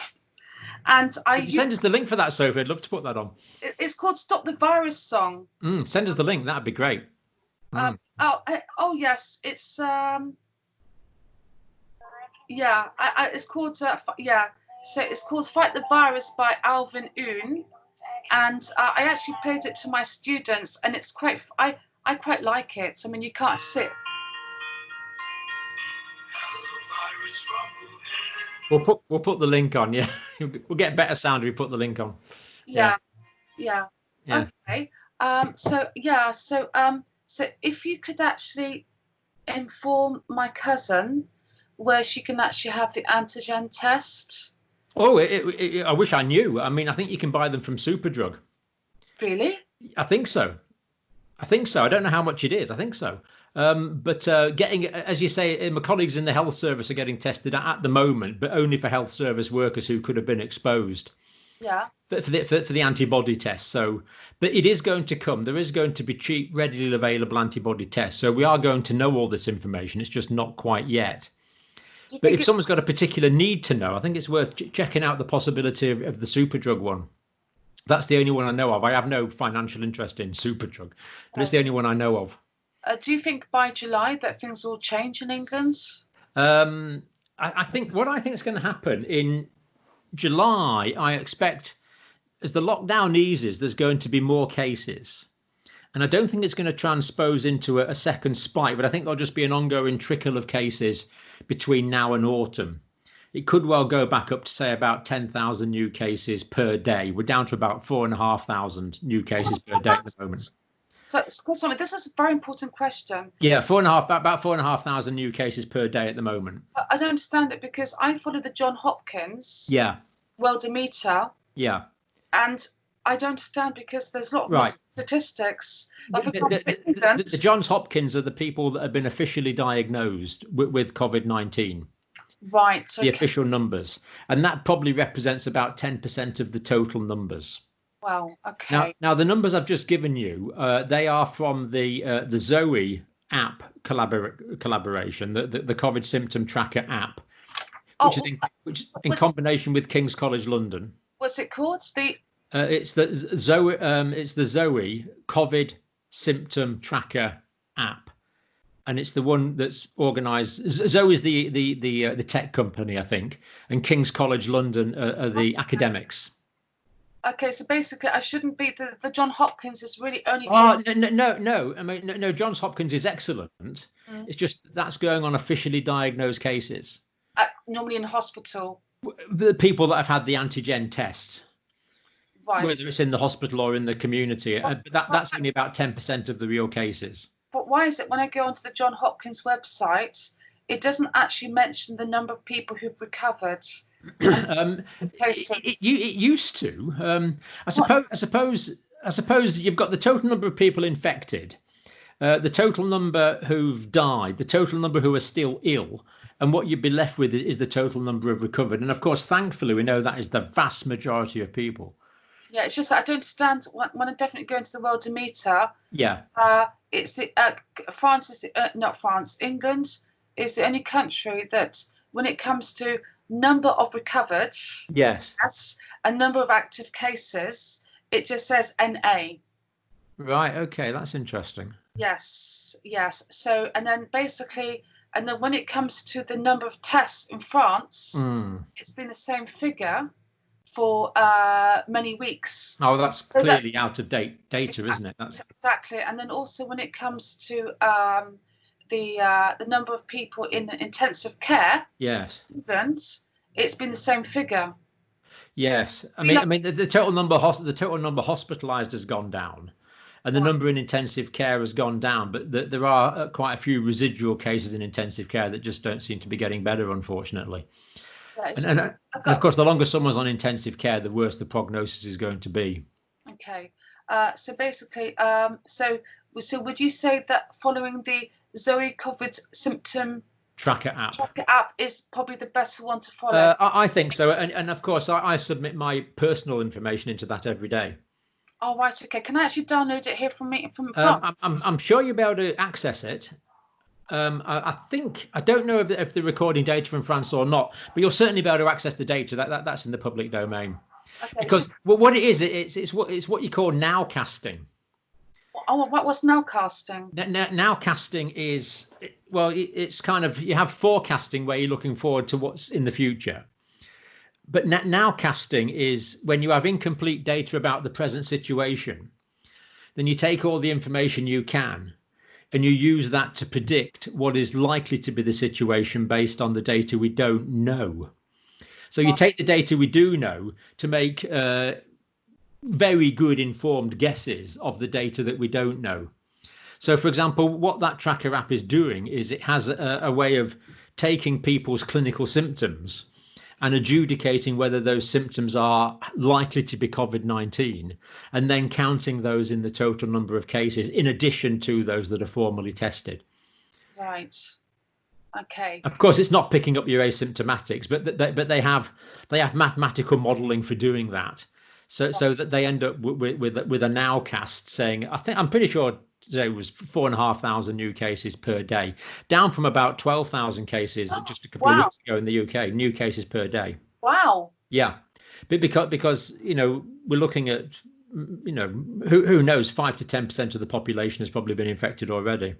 And Could you send us the link for that, Sophie? I'd love to put that on. It's called "Stop the Virus" song. Send us the link. That'd be great. Oh yes, it's it's called So it's called "Fight the Virus" by Alvin Oon, and I actually played it to my students, and it's quite. I quite like it. I mean, you can't sit. We'll put the link on. Yeah, we'll get better sound if we put the link on. Yeah. Okay. So if you could actually inform my cousin where she can actually have the antigen test. Oh, I wish I knew. I mean, I think you can buy them from Superdrug. Really? I think so. I don't know how much it is. I think so. But getting, as you say, my colleagues in the health service are getting tested at the moment, but only for health service workers who could have been exposed. Yeah. For the antibody test. So, but it is going to come. There is going to be cheap, readily available antibody tests. So we are going to know all this information. It's just not quite yet. But if someone's got a particular need to know, I think it's worth checking out the possibility of the Superdrug one. That's the only one I know of. I have no financial interest in Superdrug, but it's the only one I know of. Do you think by July that things will change in England? I think is going to happen in July, I expect, as the lockdown eases, there's going to be more cases. And I don't think it's going to transpose into a second spike, but I think there'll just be an ongoing trickle of cases between now and autumn. It could well go back up to, say, about 10,000 new cases per day. We're down to about 4,500 new cases per day at the moment. So, this is a very important question. Yeah, about 4,500 new cases per day at the moment. I don't understand it because I follow the John Hopkins. Yeah. World meter. Yeah. And I don't understand because there's a lot of statistics. Like the Johns Hopkins are the people that have been officially diagnosed with COVID-19. Right. The official numbers. And that probably represents about 10% of the total numbers. Wow. Okay. Now the numbers I've just given you, they are from the Zoe app collaboration, the COVID symptom tracker app, which is in combination with King's College London. What's it called? It's the Zoe. It's the Zoe COVID symptom tracker app, and it's the one that's organised. Zoe is the tech company, I think, and King's College London are the academics. Okay, so basically, I shouldn't be the John Hopkins is really only. Oh no! I mean, no. Johns Hopkins is excellent. It's just that's going on officially diagnosed cases. Normally in hospital. The people that have had the antigen test, right? Whether it's in the hospital or in the community, that's only about 10% of the real cases. But why is it when I go onto the John Hopkins website, it doesn't actually mention the number of people who've recovered? It used to. I suppose you've got the total number of people infected, the total number who've died, the total number who are still ill, and what you'd be left with is the total number of recovered. And of course, thankfully, we know that is the vast majority of people. Yeah, it's just that I don't understand when I definitely go into the world meter. Yeah. It's the France is not France. England is the only country that, when it comes to number of recovered, yes, a number of active cases, it just says NA. Right. Okay, that's interesting. Yes. So, and then when it comes to the number of tests in France, it's been the same figure for many weeks. Oh, that's clearly out of date data, isn't it? That's exactly. And then also when it comes to the number of people in intensive care, yes, it's been the same figure. Yes, I mean the total number hospitalised has gone down, and the number in intensive care has gone down. But there are quite a few residual cases in intensive care that just don't seem to be getting better, unfortunately. Yeah, and of course, the longer someone's on intensive care, the worse the prognosis is going to be. Okay, so basically, so would you say that following the Zoe COVID symptom tracker app is probably the better one to follow? I think so, and of course, I submit my personal information into that every day. Oh right, okay. Can I actually download it here from France? I'm sure you'll be able to access it. I think I don't know if they're recording data from France or not, but you'll certainly be able to access the data. That's in the public domain. Okay, because what it is, it's what you call nowcasting. Oh, what's nowcasting? Nowcasting is, well, it's kind of, you have forecasting where you're looking forward to what's in the future. But nowcasting is when you have incomplete data about the present situation. then you take all the information you can and you use that to predict what is likely to be the situation based on the data we don't know. So you take the data we do know to make very good informed guesses of the data that we don't know. So, for example, what that tracker app is doing is it has a way of taking people's clinical symptoms and adjudicating whether those symptoms are likely to be COVID-19, and then counting those in the total number of cases in addition to those that are formally tested. Right. Okay. Of course, it's not picking up your asymptomatics, but they have mathematical modeling for doing that. So that they end up with a nowcast saying, I'm pretty sure today was 4,500 new cases per day, down from about 12,000 cases just a couple of weeks ago in the UK, new cases per day. Wow. Yeah, but because we're looking at who knows, 5 to 10% of the population has probably been infected already.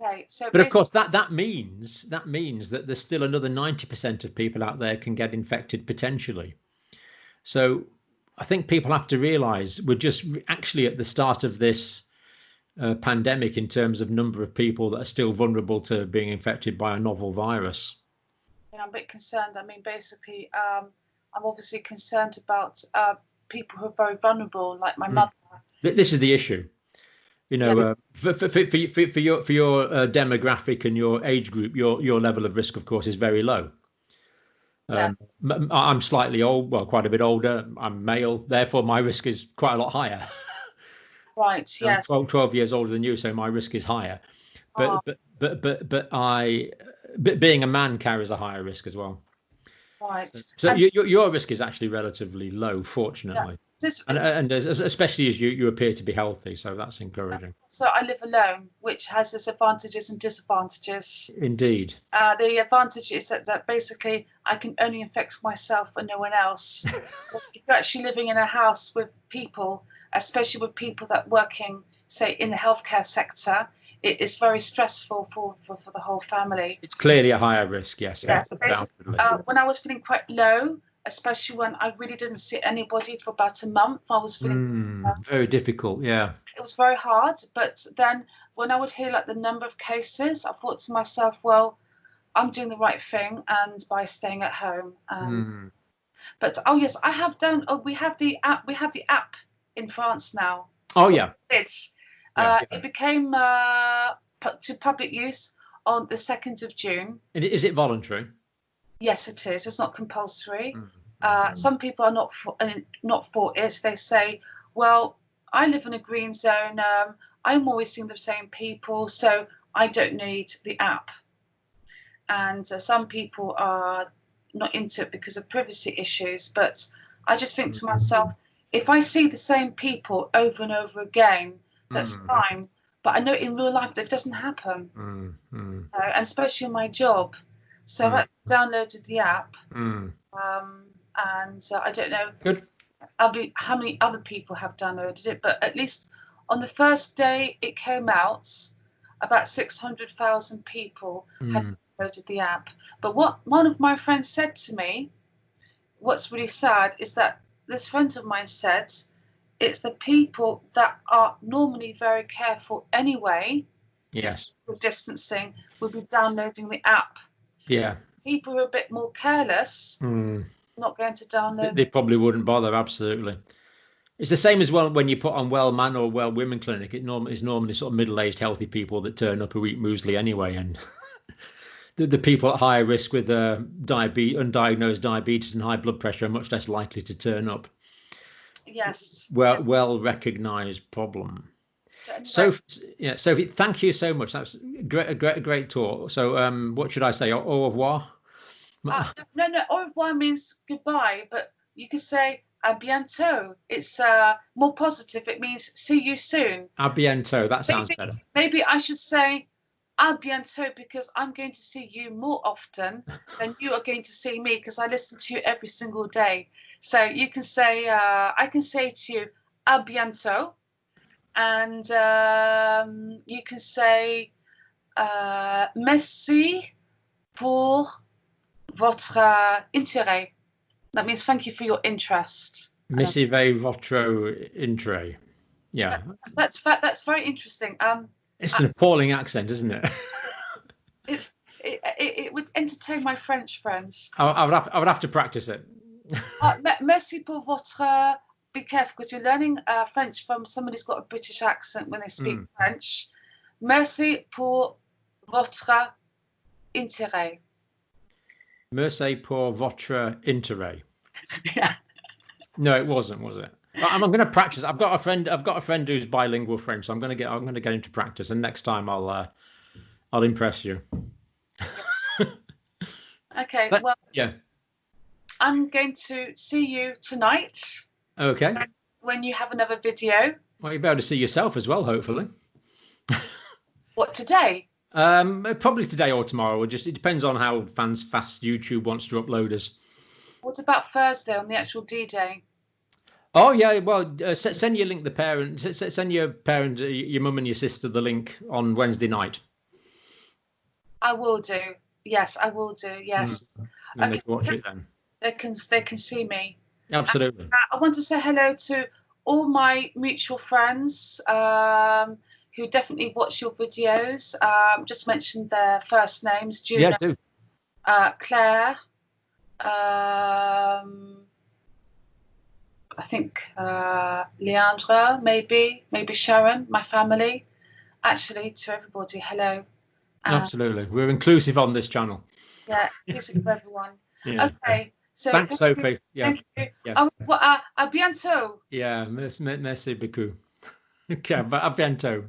Okay, so but of course that means that there's still another 90% of people out there can get infected potentially. So I think people have to realize we're just actually at the start of this pandemic in terms of number of people that are still vulnerable to being infected by a novel virus. Yeah, I'm a bit concerned. I mean, basically, I'm obviously concerned about people who are very vulnerable, like my mother. This is the issue. For your demographic and your age group, your level of risk, of course, is very low. Yes. I'm slightly old, well, quite a bit older. I'm male, therefore my risk is quite a lot higher. Right. Yes. I'm 12 years older than you, so my risk is higher. But being a man carries a higher risk as well. Right. So your risk is actually relatively low, fortunately. Yeah. And especially as you appear to be healthy, so that's encouraging. So I live alone, which has its advantages and disadvantages. Indeed. The advantage is that basically I can only infect myself and no one else. But if you're actually living in a house with people, especially with people that working, say, in the healthcare sector, it is very stressful for the whole family. It's clearly a higher risk, yes. Yeah, so basically, when I was feeling quite low, especially when I really didn't see anybody for about a month, I was feeling very difficult. Yeah, it was very hard. But then when I would hear like the number of cases, I thought to myself, well, I'm doing the right thing, and by staying at home. But oh yes, I have done. Oh, we have the app. We have the app in France now. Oh yeah, it became to public use on the 2nd of June. Is it voluntary? Yes, it is. It's not compulsory. Some people are not for it. They say, well, I live in a green zone. I'm always seeing the same people, so I don't need the app. And some people are not into it because of privacy issues. But I just think to myself, if I see the same people over and over again, that's fine. But I know in real life that doesn't happen, and especially in my job. So I downloaded the app, and I don't know how many other people have downloaded it, but at least on the first day it came out, about 600,000 people had downloaded the app. But what one of my friends said to me, what's really sad is that this friend of mine said, it's the people that are normally very careful anyway, yes, with distancing, will be downloading the app. Yeah. People who are a bit more careless, not going to download. They probably wouldn't bother, absolutely. It's the same as well when you put on Well Man or Well Women Clinic. It's normally sort of middle-aged, healthy people that turn up who eat muesli anyway, and the people at higher risk with undiagnosed diabetes and high blood pressure are much less likely to turn up. Yes. Well recognised problem. So yeah, Sophie, thank you so much. That's a great talk. So what should I say? Au revoir? No. Au revoir means goodbye, but you could say à bientôt. It's more positive. It means see you soon. À bientôt. That sounds better. Maybe I should say à bientôt because I'm going to see you more often than you are going to see me because I listen to you every single day. So you can say, I can say to you à bientôt. And you can say merci pour votre intérêt. That means thank you for your interest. Merci votre intérêt. Yeah. That's very interesting. It's an appalling accent, isn't it? It would entertain my French friends. I would have to practice it. Merci pour votre. Be careful because you're learning French from somebody who's got a British accent when they speak French. Merci pour votre intérêt. Merci pour votre intérêt. Yeah. No, it wasn't, was it? I'm going to practice. I've got a friend who's bilingual French, so I'm going to get him to practice, and next time I'll impress you. Okay. Well, yeah. I'm going to see you tonight. Okay. When you have another video. Well, you'll be able to see yourself as well, hopefully. What, today? Probably today or tomorrow. It depends on how fast YouTube wants to upload us. What about Thursday on the actual D-Day? Oh yeah, well, send your link. Send your parents, your mum and your sister, the link on Wednesday night. I will do. Yes, I will do. Yes. And they can watch it then. They can see me. Absolutely. And, I want to say hello to all my mutual friends who definitely watch your videos. Just mentioned their first names. Juno, yeah, do. Claire. I think Leandra, maybe Sharon, my family. Actually, to everybody, hello. Absolutely. We're inclusive on this channel. Yeah, inclusive for everyone. Yeah. Okay. So thanks, Sophie. You. Yeah. Thank you. Yeah. À bientôt. Yeah, merci beaucoup. Okay, à bientôt.